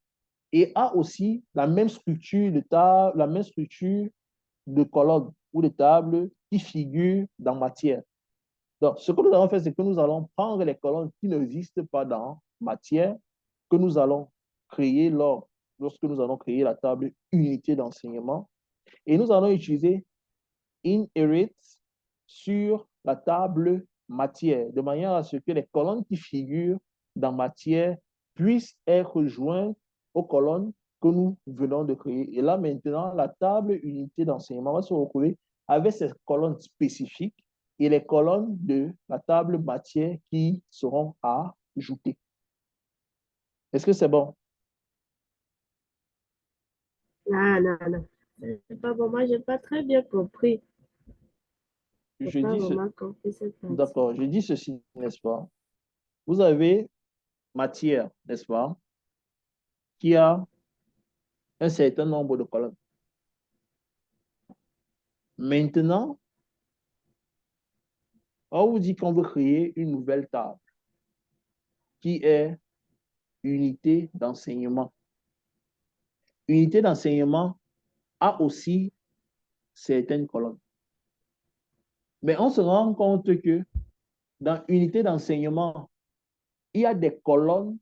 et a aussi la même structure de table, la même structure de colonne ou de table qui figure dans matière. Donc, ce que nous allons faire, c'est que nous allons prendre les colonnes qui n'existent pas dans matière, que nous allons créer lorsque nous allons créer la table unité d'enseignement, et nous allons utiliser inherit sur la table matière, de manière à ce que les colonnes qui figurent dans matière puissent être jointes aux colonnes que nous venons de créer. Et là, maintenant, la table unité d'enseignement va se retrouver avec ces colonnes spécifiques et les colonnes de la table matière qui seront ajoutées. Est-ce que c'est bon? Non, non, non. C'est pas bon. Moi, j'ai pas très bien compris. J'ai Je pas dis ce... vraiment compris cette partie. D'accord, je dis ceci, n'est-ce pas? Vous avez matière, n'est-ce pas, qui a un certain nombre de colonnes. Maintenant, on vous dit qu'on veut créer une nouvelle table qui est unité d'enseignement. Unité d'enseignement a aussi certaines colonnes. Mais on se rend compte que dans unité d'enseignement, il y a des colonnes,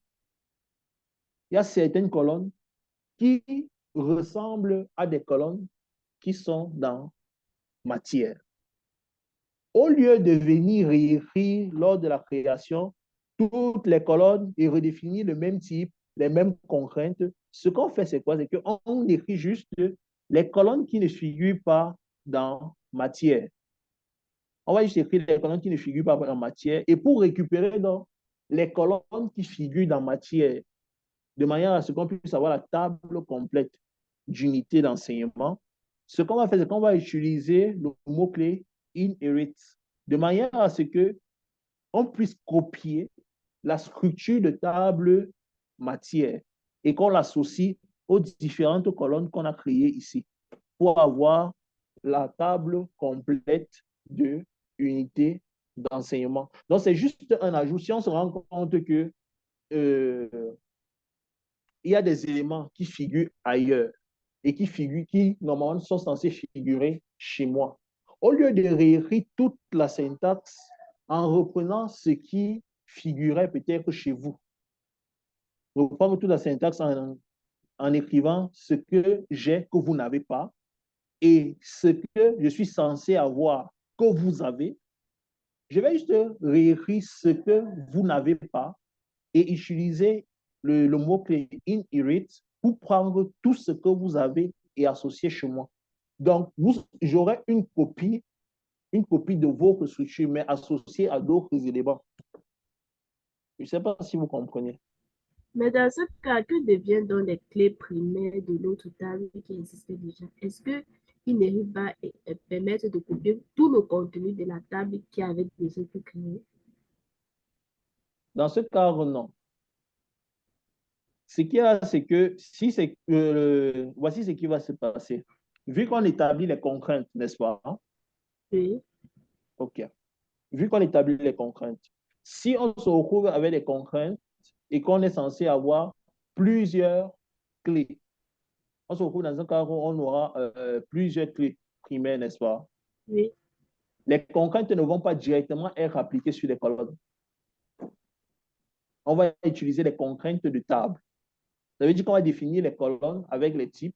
il y a certaines colonnes qui ressemblent à des colonnes qui sont dans matière. Au lieu de venir réécrire lors de la création toutes les colonnes et redéfinir le même type, les mêmes contraintes, ce qu'on fait, c'est quoi? C'est qu'on écrit juste les colonnes qui ne figurent pas dans matière. On va juste écrire les colonnes qui ne figurent pas dans matière et pour récupérer donc les colonnes qui figurent dans matière, de manière à ce qu'on puisse avoir la table complète d'unité d'enseignement, ce qu'on va faire, c'est qu'on va utiliser le mot-clé inherit, de manière à ce qu'on puisse copier la structure de table matière et qu'on l'associe aux différentes colonnes qu'on a créées ici pour avoir la table complète de unité d'enseignement. Donc, c'est juste un ajout. Si on se rend compte que il y a des éléments qui figurent ailleurs et qui normalement sont censés figurer chez moi. Au lieu de réécrire toute la syntaxe en reprenant ce qui figurait peut-être chez vous, reprendre toute la syntaxe en écrivant ce que j'ai que vous n'avez pas et ce que je suis censé avoir que vous avez, je vais juste réécrire ce que vous n'avez pas et utiliser le mot-clé inherit pour prendre tout ce que vous avez et associer chez moi. Donc, j'aurai une copie de votre structure, mais associée à d'autres éléments. Je ne sais pas si vous comprenez. Mais dans ce cas, que deviennent donc les clés primaires de l'autre table qui existait déjà? Est-ce qu'il n'arrive pas à permettre de copier tout le contenu de la table qui avait déjà été créée? Dans ce cas, non. Ce qu'il y a, c'est que si c'est voici ce qui va se passer. Vu qu'on établit les contraintes, n'est-ce pas? Oui, OK. Vu qu'on établit les contraintes, si on se retrouve avec des contraintes et qu'on est censé avoir plusieurs clés, on se retrouve dans un cas où on aura plusieurs clés primaires, n'est-ce pas? oui. Les contraintes ne vont pas directement être appliquées sur les colonnes. On va utiliser les contraintes de table. Ça veut dire qu'on va définir les colonnes avec les types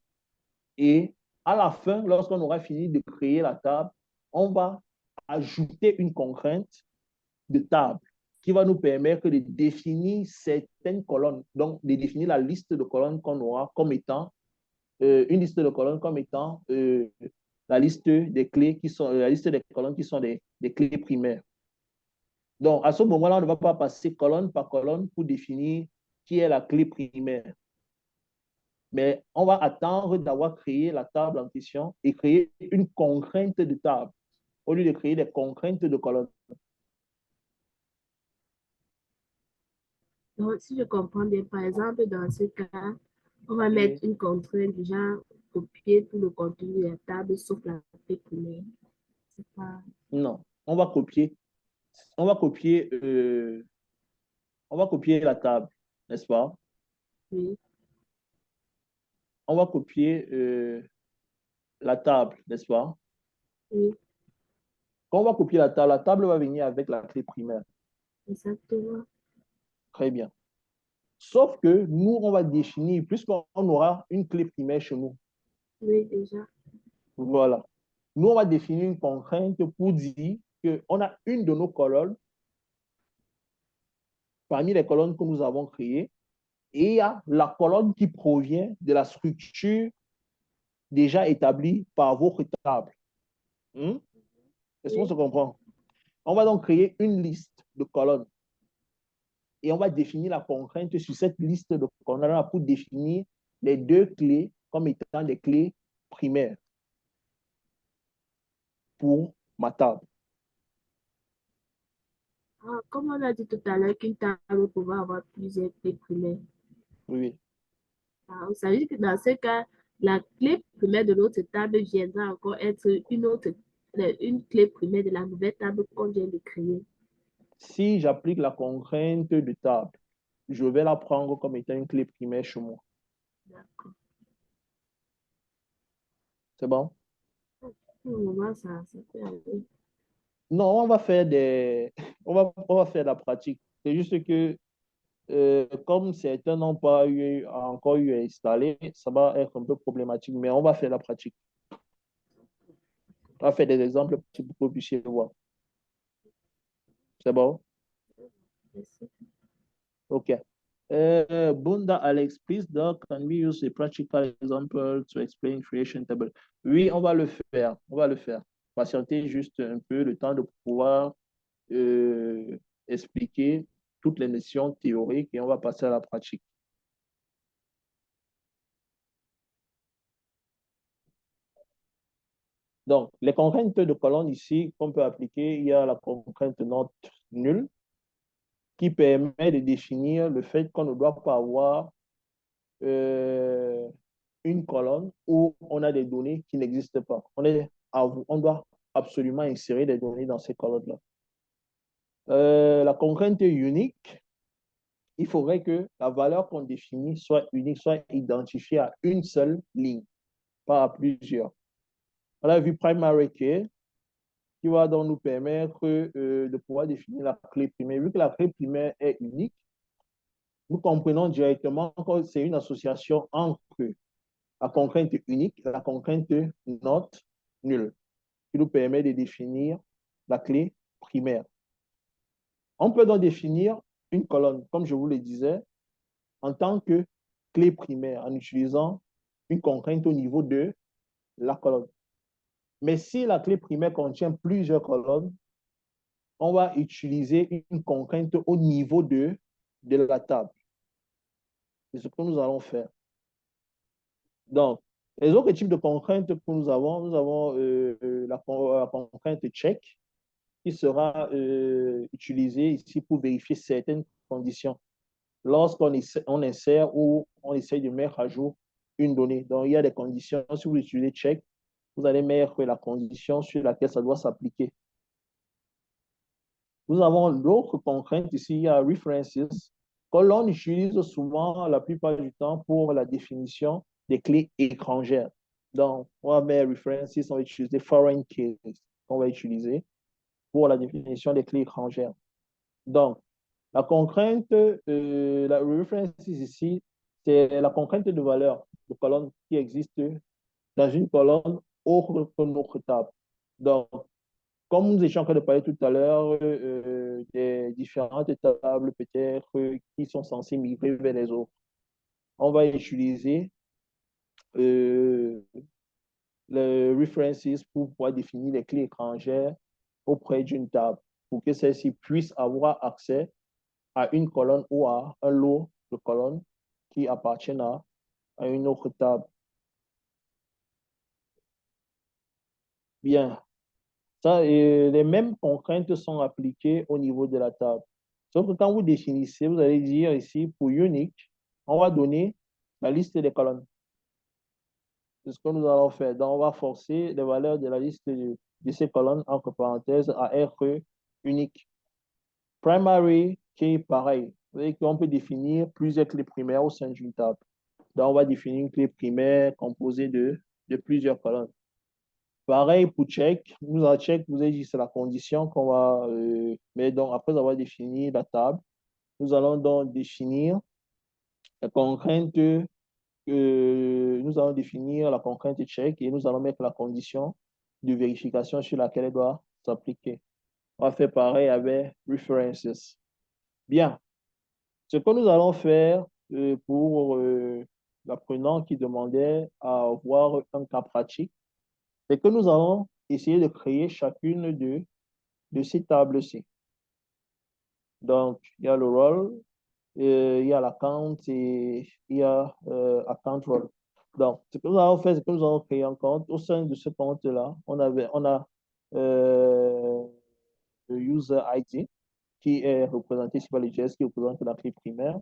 et à la fin, lorsqu'on aura fini de créer la table, on va ajouter une contrainte de table qui va nous permettre de définir certaines colonnes, donc de définir la liste de colonnes qu'on aura comme étant une liste de colonnes comme étant la liste des clés qui sont la liste des colonnes qui sont des clés primaires. Donc, à ce moment-là, on ne va pas passer colonne par colonne pour définir qui est la clé primaire. Mais on va attendre d'avoir créé la table en question et créer une contrainte de table au lieu de créer des contraintes de colonne. Donc, si je comprends bien, par exemple, dans ce cas, on va Oui. mettre une contrainte du genre copier tout le contenu de la table sauf la clé primaire. C'est pas... Non, on va copier, on va copier la table, n'est-ce pas? Oui, on va copier la table, n'est-ce pas? Oui, Quand on va copier la table va venir avec la clé primaire. exactement. Très bien. Sauf que nous, on va définir, puisqu'on aura une clé primaire chez nous. Oui, déjà. Voilà. Nous, on va définir une contrainte pour dire qu'on a une de nos colonnes, parmi les colonnes que nous avons créées, et il y a la colonne qui provient de la structure déjà établie par votre table. Est-ce qu'on Oui. se comprend? On va donc créer une liste de colonnes et on va définir la contrainte sur cette liste de colonnes pour définir les deux clés comme étant des clés primaires pour ma table. Ah, comme on a dit tout à l'heure qu'une table pouvait avoir plusieurs clés primaires. Oui. Ah, ça veut dire que dans ce cas, la clé primaire de l'autre table viendra encore être une clé primaire de la nouvelle table qu'on vient de créer. Si j'applique la contrainte de table, je vais la prendre comme étant une clé primaire chez moi. D'accord. C'est bon? Pour le moment, ça peut aller. Non, on va faire on va faire la pratique. C'est juste que comme certains n'ont pas encore eu à installer, ça va être un peu problématique, mais on va faire la pratique. On va faire des exemples pour que vous puissiez voir. C'est bon? Merci. OK. Bunda Alex, please, doc, can we use a practical example to explain creation table? Oui, on va le faire. On va le faire. Patientez juste un peu le temps de pouvoir expliquer toutes les notions théoriques et on va passer à la pratique. Donc, les contraintes de colonne ici qu'on peut appliquer, il y a la contrainte note nulle qui permet de définir le fait qu'on ne doit pas avoir une colonne où on a des données qui n'existent pas. On doit absolument insérer des données dans ces colonnes-là. La contrainte unique, il faudrait que la valeur qu'on définit soit unique, soit identifiée à une seule ligne, pas à plusieurs. On a vu primary key, qui va donc nous permettre de pouvoir définir la clé primaire. Vu que la clé primaire est unique, nous comprenons directement que c'est une association entre la contrainte unique et la contrainte note nulle, qui nous permet de définir la clé primaire. On peut donc définir une colonne, comme je vous le disais, en tant que clé primaire, en utilisant une contrainte au niveau de la colonne. Mais si la clé primaire contient plusieurs colonnes, on va utiliser une contrainte au niveau de la table. C'est ce que nous allons faire. Donc, les autres types de contraintes que nous avons la contrainte check qui sera utilisée ici pour vérifier certaines conditions lorsqu'on insère ou on essaye de mettre à jour une donnée. Donc, il y a des conditions. Si vous utilisez check, vous allez mettre la condition sur laquelle ça doit s'appliquer. Nous avons l'autre contrainte ici, il y a references, que l'on utilise souvent la plupart du temps pour la définition des clés étrangères. Donc, on va mettre references, on va utiliser foreign keys, on va utiliser pour la définition des clés étrangères. Donc, la contrainte, la references ici, c'est la contrainte de valeur de colonne qui existe dans une colonne autre que notre table. Donc, comme nous étions en train de parler tout à l'heure des différentes tables peut-être qui sont censées migrer vers les autres, on va utiliser les references pour pouvoir définir les clés étrangères auprès d'une table pour que celle-ci puisse avoir accès à une colonne ou à un lot de colonnes qui appartiennent à une autre table. Bien. Ça, les mêmes contraintes sont appliquées au niveau de la table. Sauf que quand vous définissez, vous allez dire ici, pour unique, on va donner la liste des colonnes. C'est ce que nous allons faire. Donc, on va forcer les valeurs de la liste de ces colonnes, entre parenthèses, à être unique. Primary, qui est pareil. Vous voyez qu'on peut définir plusieurs clés primaires au sein d'une table. Donc, on va définir une clé primaire composée de plusieurs colonnes. Pareil pour check. Nous, en check, vous avez dit, c'est la condition qu'on va... mais donc, après avoir défini la table, nous allons donc définir la contrainte, nous allons définir la contrainte check et nous allons mettre la condition de vérification sur laquelle elle doit s'appliquer. On va faire pareil avec references. Bien. Ce que nous allons faire pour l'apprenant qui demandait à avoir un cas pratique, c'est que nous allons essayer de créer chacune de ces tables-ci. Donc, il y a le rôle, il y a l'account et il y a account role. Donc, ce que nous allons faire, c'est que nous allons créer un compte. Au sein de ce compte-là, on a le user ID qui est représenté ici par le JS qui représente la clé primaire.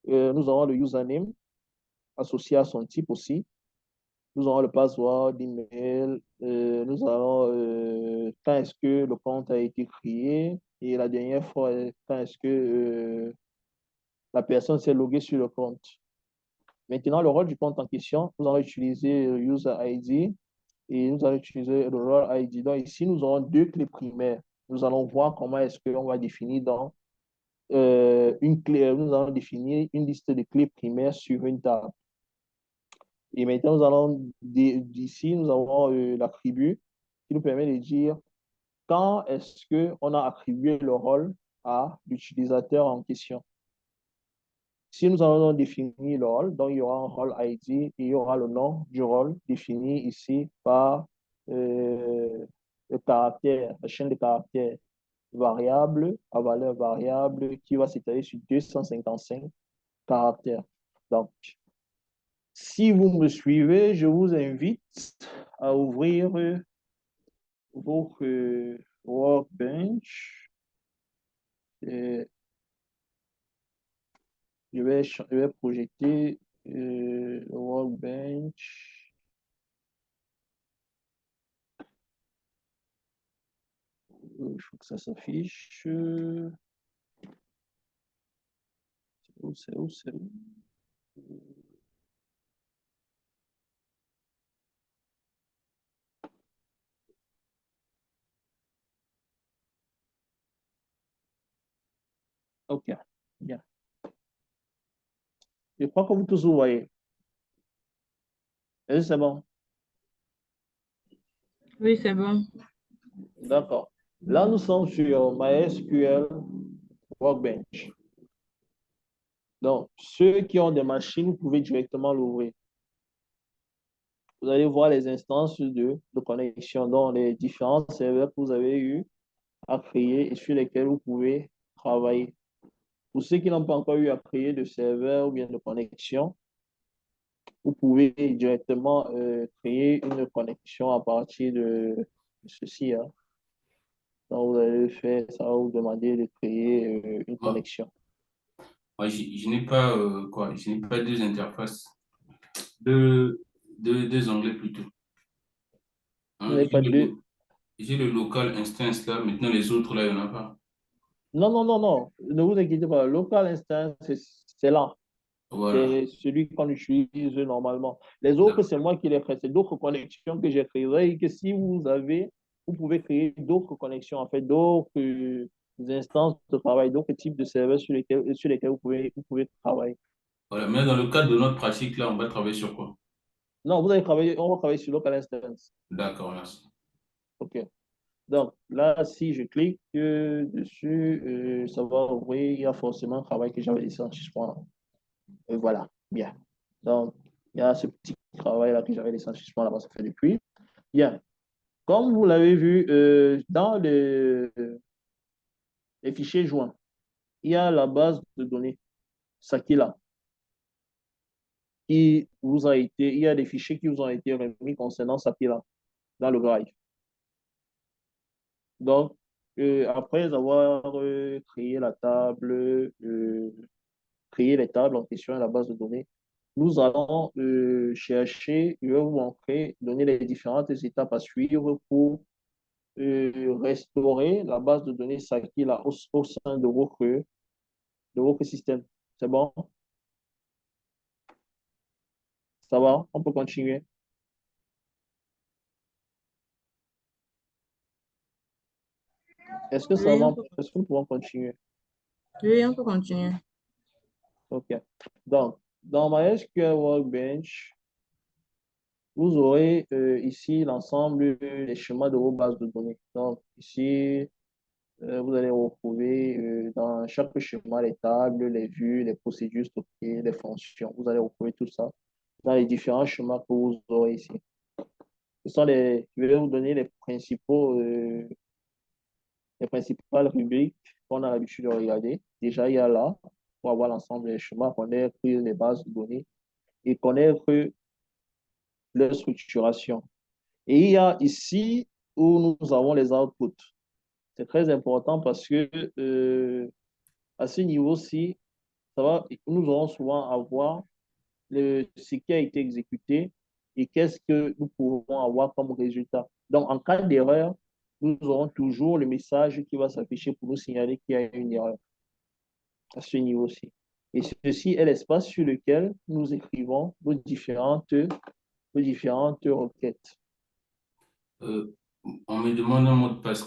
Nous avons le username associé à son type aussi. Nous avons le password, l'email. Nous avons quand est-ce que le compte a été créé et la dernière fois, quand est-ce que la personne s'est loguée sur le compte. Maintenant, le rôle du compte en question, nous allons utiliser le user ID et nous allons utiliser le role ID. Donc ici, nous avons deux clés primaires. Nous allons voir comment est-ce qu'on va définir dans une clé, nous allons définir une liste de clés primaires sur une table. Et maintenant, nous allons, d'ici, nous avons l'attribut qui nous permet de dire quand est-ce qu'on a attribué le rôle à l'utilisateur en question. Si nous allons définir le rôle, donc il y aura un rôle ID et il y aura le nom du rôle défini ici par le caractère, la chaîne de caractères variable à valeur variable qui va s'étaler sur 255 caractères. Donc, si vous me suivez, je vous invite à ouvrir votre Workbench. Et je vais projeter le Workbench. Il faut que ça s'affiche. C'est où? OK, bien. Je crois que vous tous vous voyez. Est-ce que c'est bon? Oui, c'est bon. D'accord. Là, nous sommes sur MySQL Workbench. Donc, ceux qui ont des machines, vous pouvez directement l'ouvrir. Vous allez voir les instances de connexion, donc les différents serveurs que vous avez eu à créer et sur lesquels vous pouvez travailler. Pour ceux qui n'ont pas encore eu à créer de serveur ou bien de connexion, vous pouvez directement créer une connexion à partir de ceci. Hein. Donc, vous allez faire ça, vous demander de créer une Ouais. connexion. Moi, je n'ai pas je n'ai pas deux interfaces, deux onglets plutôt. Vous Hein, n'avez pas deux. j'ai le local instance là, maintenant les autres là, il n'y en a pas. Non. Ne vous inquiétez pas. Local instance, c'est là. Voilà. C'est celui qu'on utilise normalement. Les autres, c'est moi qui les crée. C'est d'autres connexions que j'ai créées et que si vous avez, vous pouvez créer d'autres connexions, en fait, d'autres instances de travail, d'autres types de serveurs sur lesquels vous pouvez travailler. Voilà. Mais dans le cadre de notre pratique là, on va travailler sur quoi? Non, on va travailler sur local instance. D'accord, merci. OK. Donc, là, si je clique dessus, ça va ouvrir. Il y a forcément un travail que j'avais laissé en suspens. Et voilà, bien. Donc, il y a ce petit travail-là que j'avais laissé en suspens là-bas, ça fait depuis. Bien. Comme vous l'avez vu dans les fichiers joints, il y a la base de données Sakila qui vous a été, il y a des fichiers qui vous ont été remis concernant Sakila dans le Drive. Donc, après avoir créé la table, créer les tables en question à la base de données, nous allons chercher, je vais vous montrer, donner les différentes étapes à suivre pour restaurer la base de données Sakila au sein de votre système. C'est bon? Ça va? On peut continuer. Est-ce que ça Oui, va? Est-ce que nous pouvons continuer? oui, on peut continuer. OK. Donc, dans MySQL Workbench, vous aurez ici l'ensemble des schémas de vos bases de données. Donc, ici, vous allez retrouver dans chaque schéma les tables, les vues, les procédures stockées, les fonctions. Vous allez retrouver tout ça dans les différents schémas que vous aurez ici. Je vais vous donner les principales rubriques qu'on a l'habitude de regarder. Déjà, il y a là, pour avoir l'ensemble des schémas, connaître les bases de données et connaître leur structuration. Et il y a ici où nous avons les outputs. C'est très important parce que à ce niveau-ci, nous aurons souvent à voir ce qui a été exécuté et qu'est-ce que nous pouvons avoir comme résultat. Donc, en cas d'erreur, nous aurons toujours le message qui va s'afficher pour nous signaler qu'il y a une erreur à ce niveau-ci. Et ceci est l'espace sur lequel nous écrivons nos différentes requêtes. On me demande un mot de passe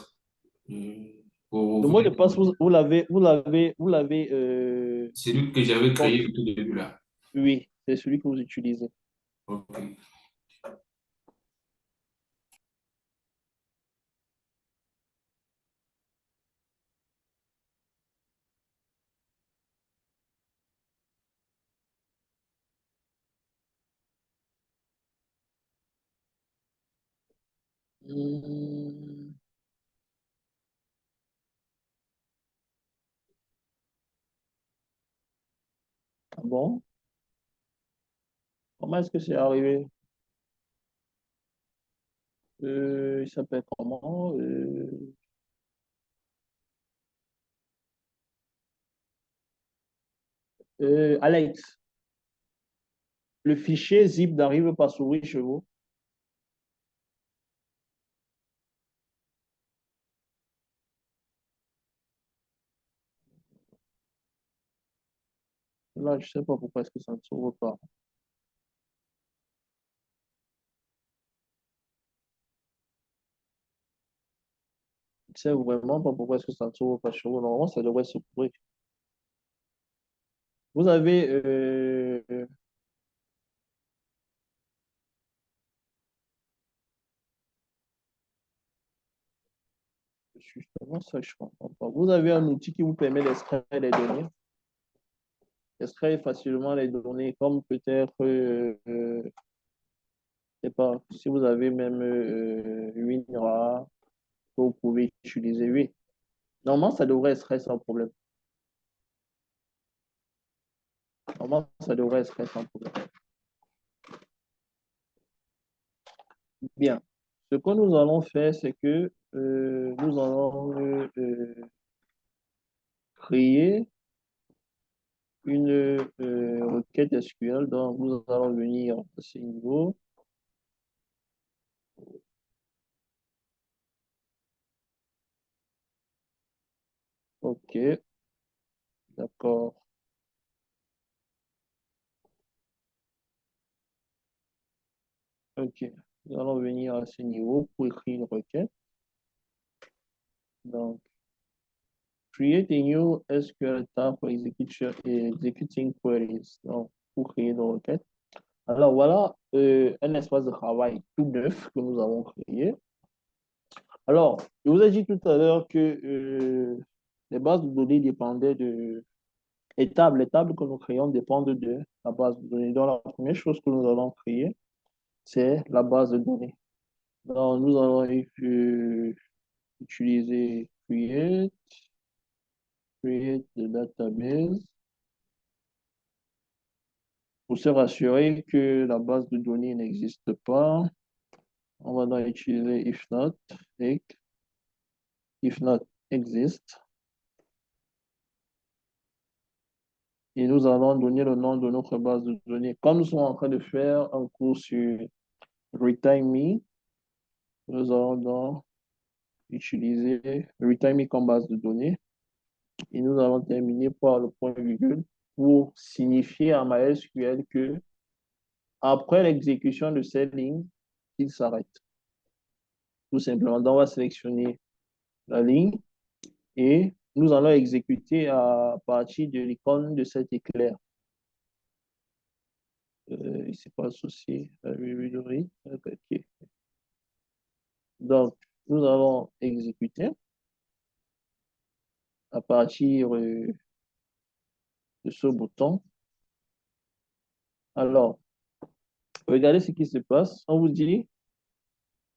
pour Le mot de ouvrir. passe, vous l'avez, Celui que j'avais créé au tout début là. oui, c'est celui que vous utilisez. Ok. Hmm, ah bon? Comment est-ce que c'est arrivé? Il s'appelle comment? Alex, le fichier zip n'arrive pas à s'ouvrir chez vous. Là, je ne sais pas pourquoi est-ce que ça ne s'ouvre pas. Je ne sais vraiment pas pourquoi est-ce que ça ne s'ouvre pas chez vous. Normalement, ça devrait s'ouvrir. Vous avez... justement, ça, je ne comprends pas. Vous avez un outil qui vous permet d'extraire les données, d'extraire facilement les données, comme peut-être, je sais pas, si vous avez même WinRAR, que vous pouvez utiliser, oui. Normalement, ça devrait extraire sans problème. Normalement, ça devrait extraire sans problème. Bien. Ce que nous allons faire, c'est que nous allons créer une requête SQL. Donc, nous allons venir à ce niveau. OK, d'accord. OK. Nous allons venir à ce niveau pour écrire une requête. Donc, create a new SQL tab for executing queries. Donc, pour créer une requête. Alors, voilà un espace de travail tout neuf que nous avons créé. Alors, je vous ai dit tout à l'heure que les bases de données dépendaient les tables que nous créons dépendent de la base de données. Donc, la première chose que nous allons créer, c'est la base de données. Donc, nous allons utiliser create the database pour se rassurer que la base de données n'existe pas. On va donc utiliser if not exist. Et nous allons donner le nom de notre base de données. Comme nous sommes en train de faire un cours sur RetimeMe, nous allons donc utiliser RetimeMe comme base de données. Et nous allons terminer par le point virgule pour signifier à MySQL que après l'exécution de ces lignes, il s'arrête. Tout simplement, donc on va sélectionner la ligne et nous allons exécuter à partir de l'icône de cet éclair. C'est pas associé à l'huilerie. Ok. Donc, nous allons exécuter à partir de ce bouton. Alors, regardez ce qui se passe. On vous dit,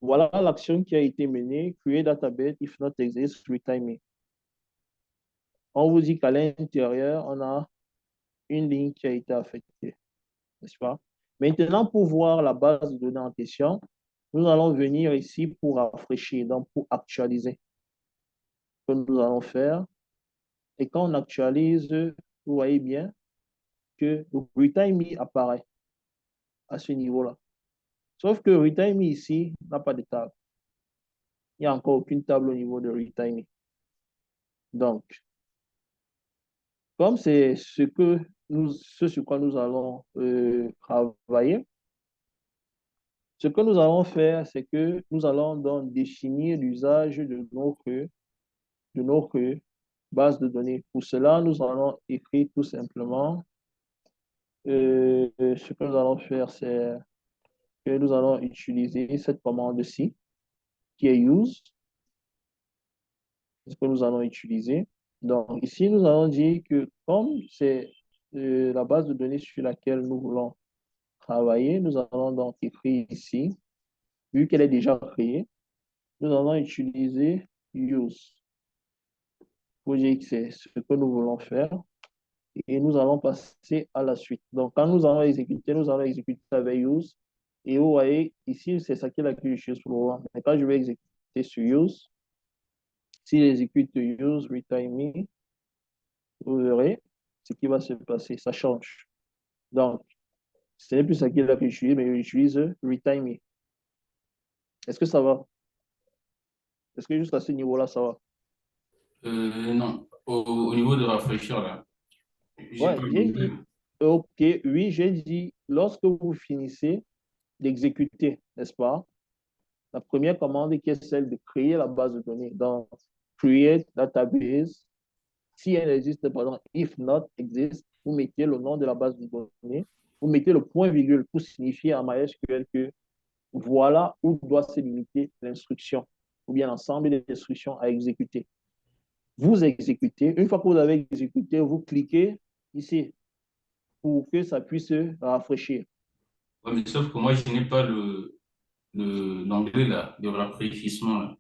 voilà l'action qui a été menée, create database, if not exist, retime it. On vous dit qu'à l'intérieur, on a une ligne qui a été affectée, n'est-ce pas? Maintenant, pour voir la base de données en question, nous allons venir ici pour rafraîchir, donc pour actualiser. Ce que nous allons faire. Et quand on actualise, vous voyez bien que retime apparaît à ce niveau-là. Sauf que retime ici n'a pas de table. Il n'y a encore aucune table au niveau de retime. Donc, comme c'est ce sur quoi nous allons travailler, ce que nous allons faire, c'est que nous allons donc définir l'usage de notre base de données. Pour cela, nous allons écrire tout simplement ce que nous allons faire, c'est que nous allons utiliser cette commande-ci, qui est use, ce que nous allons utiliser. Donc, ici, nous allons dire que comme c'est la base de données sur laquelle nous voulons travailler, nous allons donc écrire ici, vu qu'elle est déjà créée, nous allons utiliser use pour dire que c'est ce que nous voulons faire et nous allons passer à la suite. Donc, quand nous allons exécuter avec use. Et vous voyez, ici, c'est ça qui est la que je suis pour le moment. Mais quand je vais exécuter sur use, si j'exécute use retime me, vous verrez ce qui va se passer. Ça change. Donc, ce n'est plus ça qui est là que j'utilise, mais j'utilise retime me. Est-ce que ça va? Est-ce que juste à ce niveau-là, ça va? Non, au niveau de rafraîchir, là, j'ai Ouais, pas j'ai compris. dit, ok, oui, j'ai dit, lorsque vous finissez d'exécuter, n'est-ce pas? La première commande qui est celle de créer la base de données. Donc, create database. Si elle existe, pardon, if not exist, vous mettez le nom de la base de données. Vous mettez le point virgule pour signifier en MySQL que voilà où doit se limiter l'instruction ou bien l'ensemble des instructions à exécuter. Vous exécutez. Une fois que vous avez exécuté, vous cliquez ici pour que ça puisse se rafraîchir. Ouais, mais sauf que moi, je n'ai pas l'onglet là, de rafraîchissement là.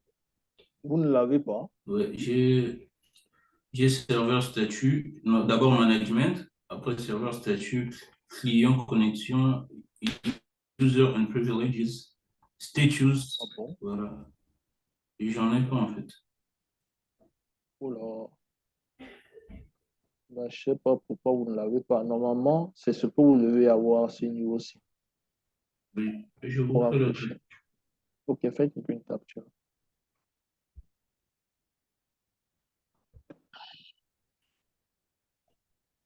Vous ne l'avez pas. Ouais, j'ai serveur statut, non, d'abord management, après serveur statut, client connexion, user and privileges, Ah status, bon? voilà. Et j'en ai pas en fait. Oh là. Ben, je ne sais pas pourquoi vous ne l'avez pas. Normalement, c'est ce que vous devez avoir à ce niveau-ci Oui, je vous pour fais le rafraîchir. truc. Ok, faites une capture.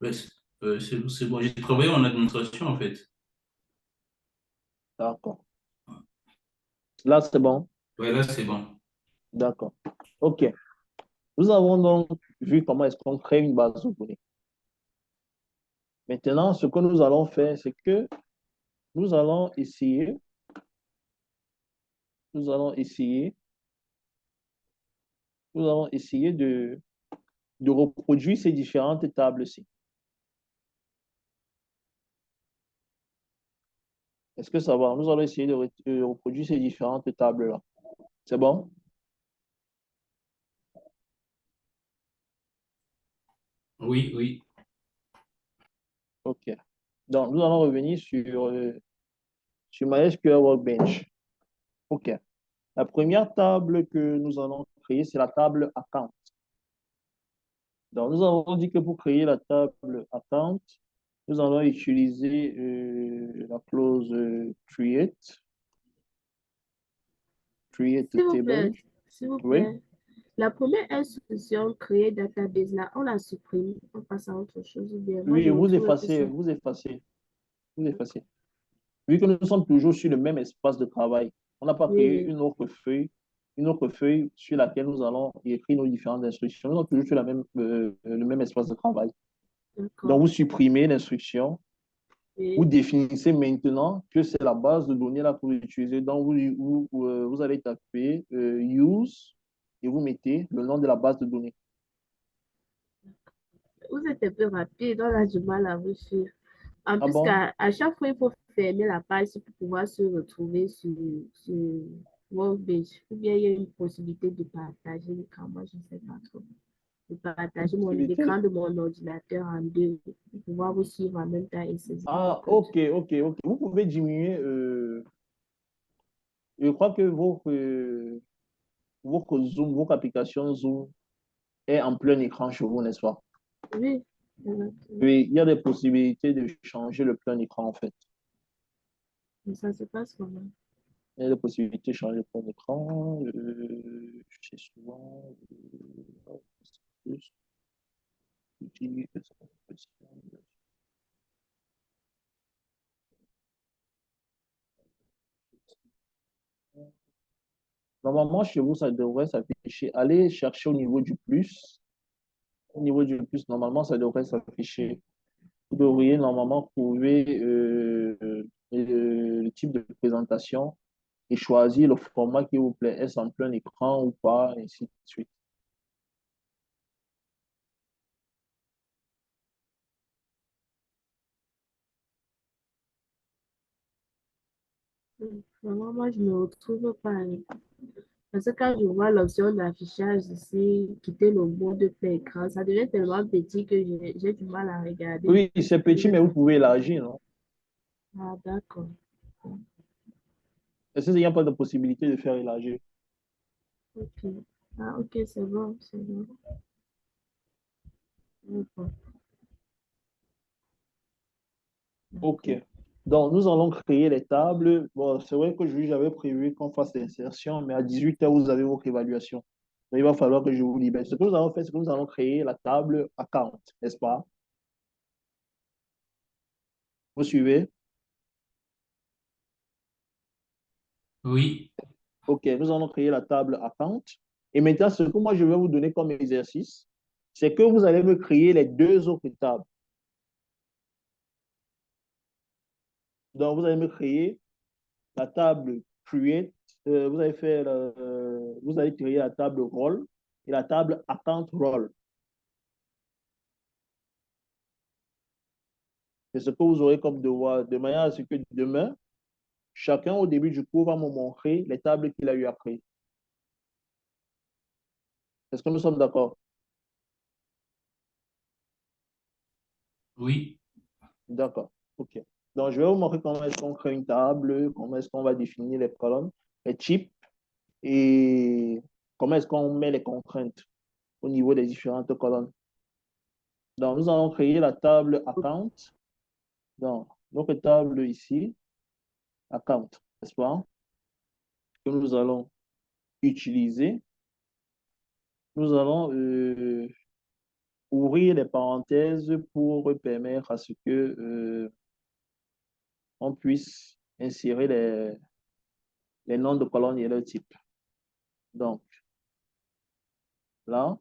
Ouais, c'est bon, j'ai travaillé en administration en fait. D'accord. Là, c'est bon. Ouais, là c'est bon. D'accord. Ok. Nous avons donc vu comment est-ce qu'on crée une base de données. Maintenant, ce que nous allons faire, c'est que nous allons essayer, nous allons essayer, nous allons essayer de reproduire ces différentes tables-ci. Est-ce que ça va? Nous allons essayer de reproduire ces différentes tables-là. C'est bon? Oui, oui. OK. Donc, nous allons revenir sur MySQL Workbench. OK. La première table que nous allons créer, c'est la table Account. Donc, nous avons dit que pour créer la table Account, nous allons utiliser la clause create S'il vous table. plaît, s'il vous Oui. plaît. La première instruction, créer database, là, on la supprime, on passe à autre chose. Ou bien, moi, Oui, je me vous trouve que effacez, c'est... vous effacez, vous effacez. Vu que nous sommes toujours sur le même espace de travail, on n'a pas créé Oui, une autre feuille sur laquelle nous allons écrire nos différentes instructions. Nous sommes toujours sur le même espace de travail. Donc, d'accord. vous supprimez l'instruction. Vous Oui, définissez maintenant que c'est la base de données là pour utiliser. Donc, vous allez taper use et vous mettez le nom de la base de données. vous êtes un peu rapide, on a du mal à vous suivre. En Ah plus bon? à chaque fois, il faut fermer la page pour pouvoir se retrouver sur Workbench. Ou bien il y a une possibilité de partager l'écran. Moi, je ne sais pas trop. De partager Possibilité. l'écran de mon ordinateur en deux pour pouvoir vous suivre en même temps et saisir les Ah, codes. ok. Vous pouvez diminuer. Je crois que votre Zoom, votre application Zoom est en plein écran chez vous, n'est-ce pas? Oui, exactement. Oui, il y a des possibilités de changer le plein écran en fait. Mais ça se passe comment? Il y a des possibilités de changer le plein écran. Je sais souvent. Normalement, chez vous, ça devrait s'afficher. Allez chercher au niveau du plus. Au niveau du plus, normalement, ça devrait s'afficher. Vous devriez normalement trouver le type de présentation et choisir le format qui vous plaît. Est-ce en plein écran ou pas, et ainsi de suite. Vraiment, moi, je ne me retrouve pas. Parce que quand je vois l'option d'affichage ici, quitter le mode plein écran, ça devient tellement petit que j'ai du mal à regarder. Oui, c'est petit, mais vous pouvez élargir, non? Ah, d'accord. Est-ce qu'il n'y a pas de possibilité de faire élargir? Ok. Ah, ok, c'est bon, c'est bon. D'accord. OK. D'accord. Donc, nous allons créer les tables. Bon, c'est vrai que j'avais prévu qu'on fasse l'insertion, mais à 18 heures, vous avez votre évaluation. Donc, il va falloir que je vous libère. Ce que nous allons faire, c'est que nous allons créer la table account, n'est-ce pas? Vous suivez? Oui, OK, nous allons créer la table account. Et maintenant, ce que moi, je vais vous donner comme exercice, c'est que vous allez me créer les deux autres tables. Donc, vous allez me créer la table create, vous allez créer la table role et la table account role. C'est ce que vous aurez comme devoir, de manière à ce que demain, chacun au début du cours va me montrer les tables qu'il a eu à créer. Est-ce que nous sommes d'accord? oui, D'accord. OK. Donc, je vais vous montrer comment est-ce qu'on crée une table, comment est-ce qu'on va définir les colonnes, les types et comment est-ce qu'on met les contraintes au niveau des différentes colonnes. Donc, nous allons créer la table account. Donc, notre table ici, account, n'est-ce pas? Que nous allons utiliser. Nous allons ouvrir les parenthèses pour permettre à ce que on puisse insérer les noms de colonnes et leur type. Donc, là,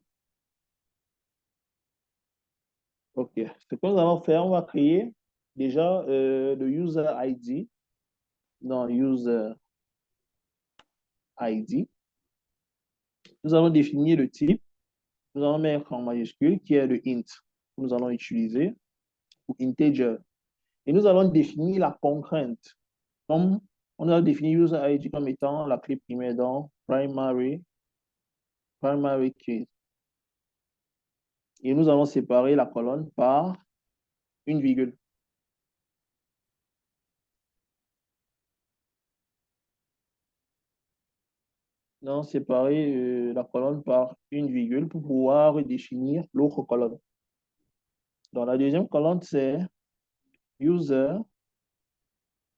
OK. Ce que nous allons faire, on va créer déjà le user ID. Dans user ID, nous allons définir le type. Nous allons mettre en majuscule qui est le int que nous allons utiliser ou integer. Et nous allons définir la contrainte. Comme on a défini user ID comme étant la clé primaire dans primary key. Et nous allons séparer la colonne par une virgule. Nous allons séparer la colonne par une virgule pour pouvoir définir l'autre colonne. Dans la deuxième colonne, c'est user,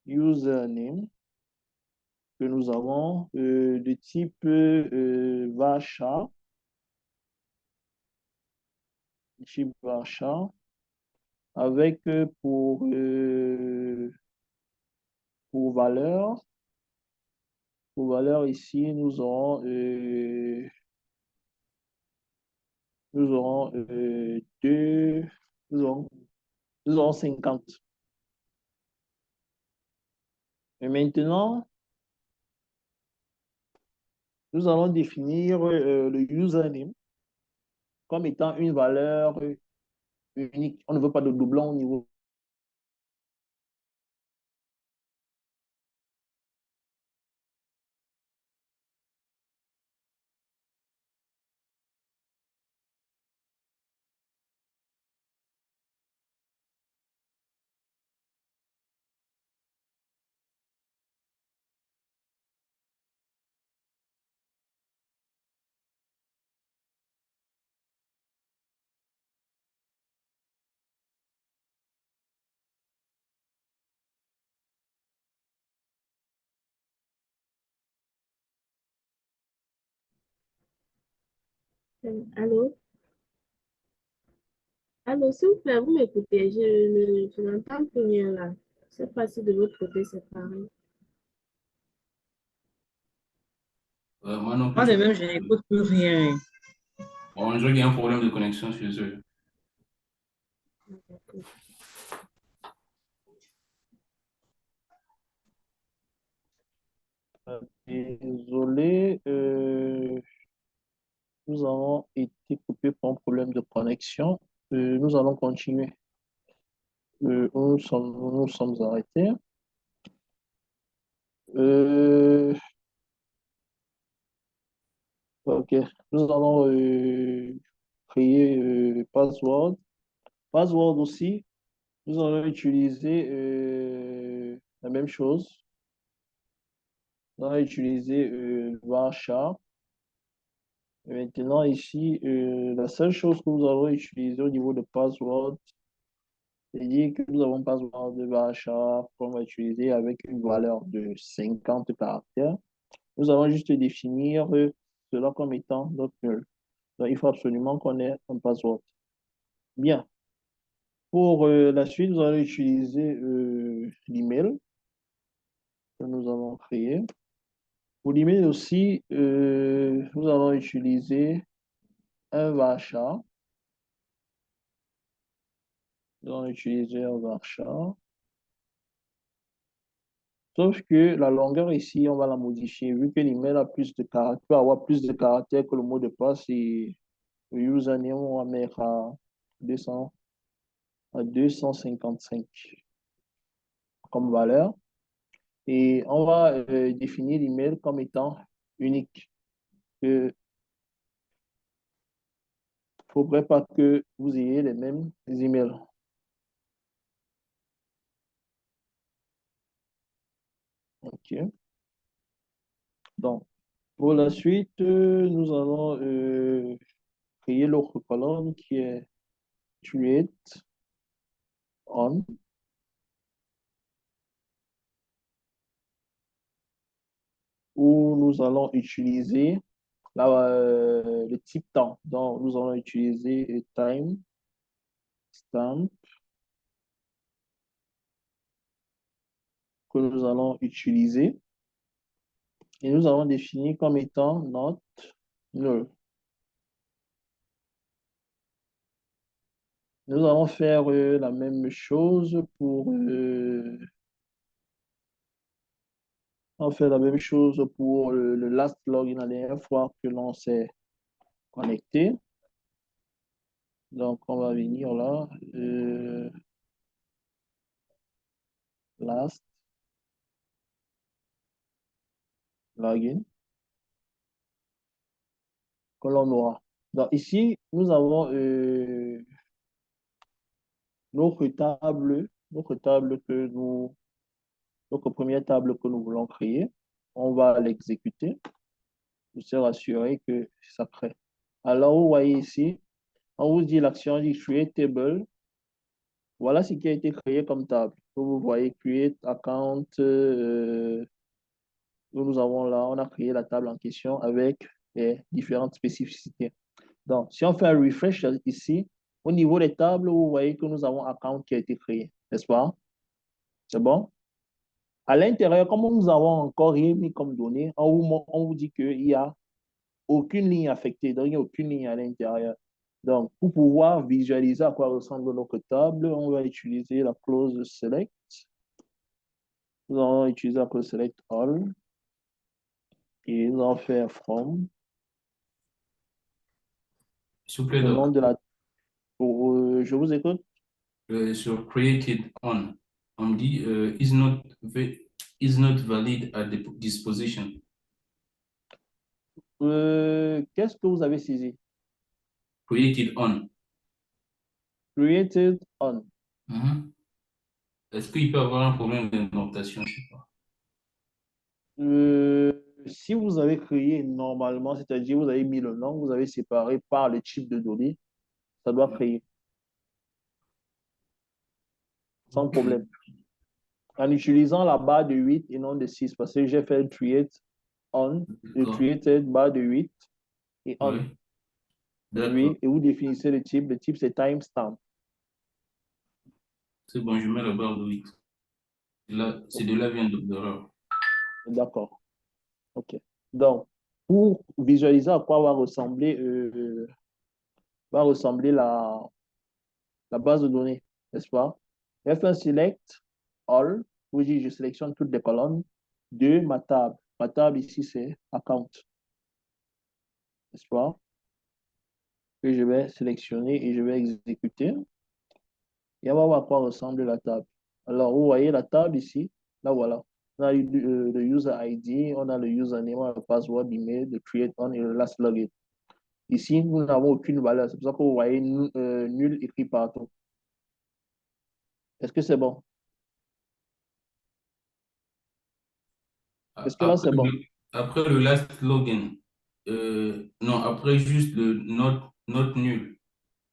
username, que nous avons de type varchar, type varchar, avec pour pour valeur ici, nous aurons, deux, nous aurons, nous aurons 50. Et maintenant, nous allons définir le username comme étant une valeur unique. On ne veut pas de doublon au niveau. Allô? Allô, s'il vous plaît, vous m'écoutez? Je n'entends plus rien là. Je ne sais pas si de votre côté c'est pareil. Moi non plus, Moi de même, je n'écoute plus rien. bon, je dirais qu'il y a un problème de connexion chez eux. Désolé, nous avons été coupés pour un problème de connexion. Nous allons continuer. Nous sommes arrêtés. Ok, nous allons créer password. Password aussi, nous allons utiliser la même chose. Nous allons utiliser varchar. Et maintenant, ici, la seule chose que nous allons utiliser au niveau de password, c'est dire que nous avons password de varchar qu'on va utiliser avec une valeur de 50 caractères. Nous allons juste définir cela comme étant notre nul. Donc, il faut absolument qu'on ait un password. Bien. Pour la suite, nous allons utiliser l'email que nous avons créé. Pour l'email aussi, nous allons utiliser un varchar. Nous allons utiliser un varchar. Sauf que la longueur ici, on va la modifier. Vu que l'email a plus de caractères, peut avoir plus de caractères que le mot de passe, et le username, on va mettre à 200, à 255 comme valeur. Et on va définir l'email comme étant unique. Il ne faudrait pas que vous ayez les mêmes emails. OK. Donc, pour la suite, nous allons créer l'autre colonne qui est create on. Où nous allons utiliser le type temps. Donc, nous allons utiliser time stamp que nous allons utiliser. Et nous allons définir comme étant not null. Nous allons faire la même chose pour on fait la même chose pour le last login la dernière fois que l'on s'est connecté. Donc, on va venir là. Last login que l'on aura. Donc, ici, nous avons notre table notre première table que nous voulons créer. On va l'exécuter pour se rassurer que ça crée. Alors, vous voyez ici, on vous dit l'action dit create table. Voilà ce qui a été créé comme table. Vous voyez create account. Nous avons là, on a créé la table en question avec les différentes spécificités. Donc, si on fait un refresh ici, au niveau des tables, vous voyez que nous avons un account qui a été créé, n'est-ce pas? C'est bon? À l'intérieur, comme nous avons encore rien mis comme données, on vous dit qu'il n'y a aucune ligne affectée, donc il n'y a aucune ligne à l'intérieur. Donc, pour pouvoir visualiser à quoi ressemble notre table, on va utiliser la clause select. Nous allons utiliser la clause select all et nous allons faire from. S'il vous plaît, Le nom Doc. de la... je vous écoute. Sur created on, on dit is not valid at the disposition. Qu'est-ce que vous avez saisi? Created on. Created on. Mhm. Est-ce qu'il peut y avoir un problème de notation? Je sais pas. Si vous avez créé normalement, c'est-à-dire vous avez mis le nom, vous avez séparé par le type de données, ça doit créer sans problème. En utilisant la barre de 8 et non de 6, parce que j'ai fait create on, created barre de 8 et on. Oui, d'accord. Oui, et vous définissez le type c'est timestamp. C'est bon, je mets la barre de 8. Là, c'est de là vient l'erreur. D'accord. OK. Donc, pour visualiser à quoi va ressembler la base de données, n'est-ce pas? Je vais faire select all, vous dites je sélectionne toutes les colonnes de ma table. Ma table ici, c'est account, n'est-ce pas? Que je vais sélectionner et je vais exécuter. Et on va voir à quoi ressemble la table. Alors, vous voyez la table ici, là voilà. On a le user ID, on a le username, on a le password, email, le create on et le last login. Ici, nous n'avons aucune valeur. C'est pour ça que vous voyez nul écrit partout. Est-ce que c'est bon? Est-ce que là, c'est bon? Après le last login, non, après juste le not nul,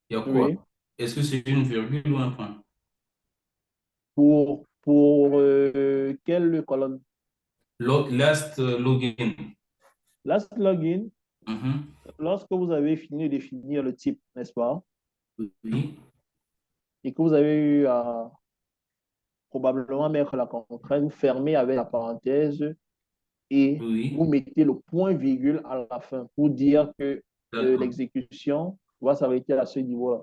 il y a Oui. quoi? Est-ce que c'est une virgule ou un point? Pour quelle colonne? Last login. Last login, Mhm. lorsque vous avez fini de définir le type, n'est-ce pas? Oui, Et que vous avez eu à probablement mettre la contrainte, vous fermez avec la parenthèse et vous oui, mettez le point-virgule à la fin pour dire que d'accord. l'exécution va s'arrêter à ce niveau-là.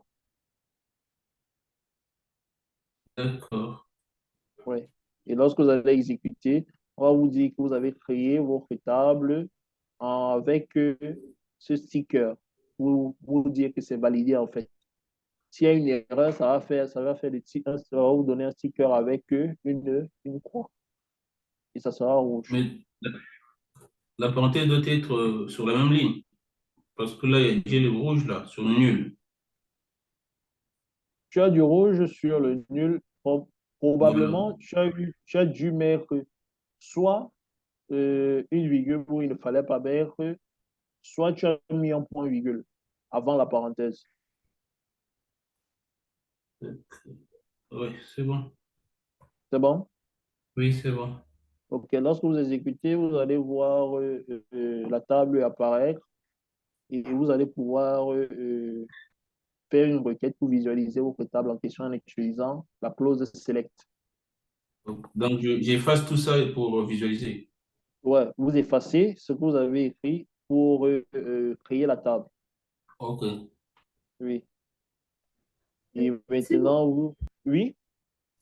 D'accord. Ouais. Et lorsque vous allez exécuter, on va vous dire que vous avez créé votre table avec ce sticker pour vous dire que c'est validé en fait. S'il y a une erreur, ça va faire ça va vous donner un sticker avec une croix et ça sera rouge. Mais la parenthèse doit être sur la même ligne. Parce que là, j'ai le rouge là, sur le nul. Tu as du rouge sur le nul. Voilà. Probablement, tu as dû mettre soit une virgule où il ne fallait pas mettre, soit tu as mis un point-virgule avant la parenthèse. Oui, c'est bon. C'est bon? Oui, c'est bon. OK. Lorsque vous exécutez, vous allez voir la table apparaître et vous allez pouvoir faire une requête pour visualiser votre table en question en utilisant la clause select. Donc, j'efface tout ça pour visualiser. Ouais, vous effacez ce que vous avez écrit pour créer la table. OK. Oui. Et Si vous- maintenant, oui,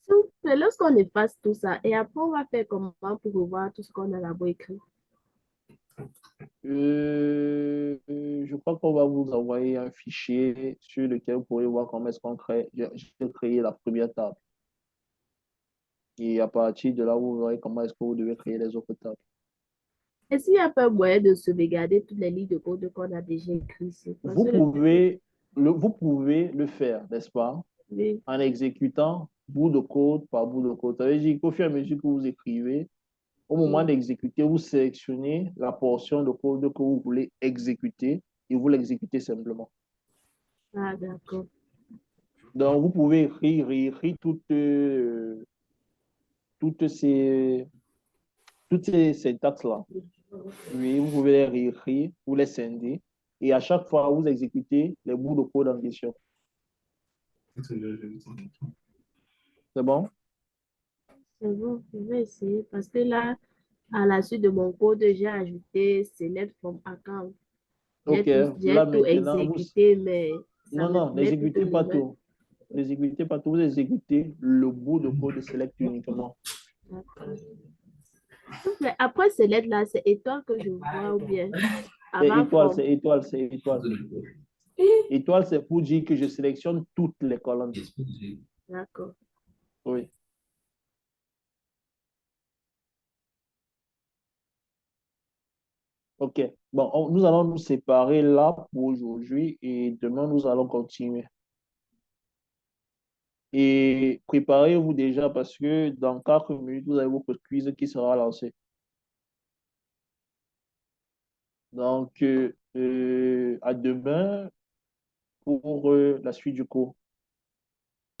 s'il vous plaît, lorsqu'on efface tout ça, et après, on va faire comment pour revoir tout ce qu'on a d'abord écrit? je crois qu'on va vous envoyer un fichier sur lequel vous pourrez voir comment est-ce qu'on crée. J'ai créé la première table. Et à partir de là, vous verrez comment est-ce que vous devez créer les autres tables. Est-ce qu'il n'y a pas moyen de sauvegarder toutes les lignes de code qu'on a déjà écrites ici? Parce que Vous pouvez le faire, n'est-ce pas? oui, En exécutant bout de code par bout de code. Ça veut dire qu'au fur et à mesure que vous écrivez, au moment oui. d'exécuter, vous sélectionnez la portion de code que vous voulez exécuter et vous l'exécutez simplement. Ah, d'accord. Donc, vous pouvez réécrire toutes ces, toutes ces syntaxes-là. Oui, vous pouvez les réécrire, vous les scinder et à chaque fois, vous exécutez les bouts de code en question. C'est bon? C'est bon, je vais essayer parce que là, à la suite de mon code, j'ai ajouté Select from account. Ok, J'ai là tout maintenant, exécuté, mais ça non, me non, met tout n'exécutez en pas erreur. tout. N'exécutez pas tout, vous exécutez le bout de code Select uniquement. D'accord. Mais après Select, là, c'est étoile que je vois ou bien C'est avant étoile, forme. c'est étoile, c'est étoile. Étoile, c'est pour dire que je sélectionne toutes les colonnes. D'accord. Oui. Ok. Bon, nous allons nous séparer là pour aujourd'hui et demain, nous allons continuer. Et préparez-vous déjà parce que dans 4 minutes, vous avez votre quiz qui sera lancé. Donc, à demain pour la suite du cours.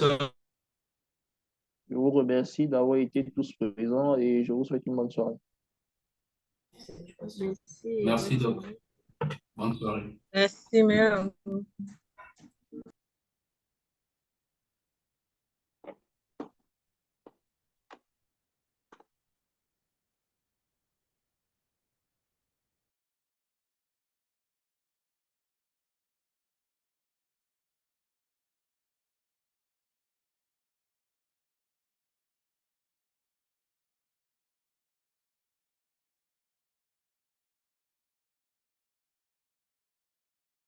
Je vous remercie d'avoir été tous présents et je vous souhaite une bonne soirée. Merci. Merci, Bonne Doc. soirée. Bonne soirée. Merci, mère.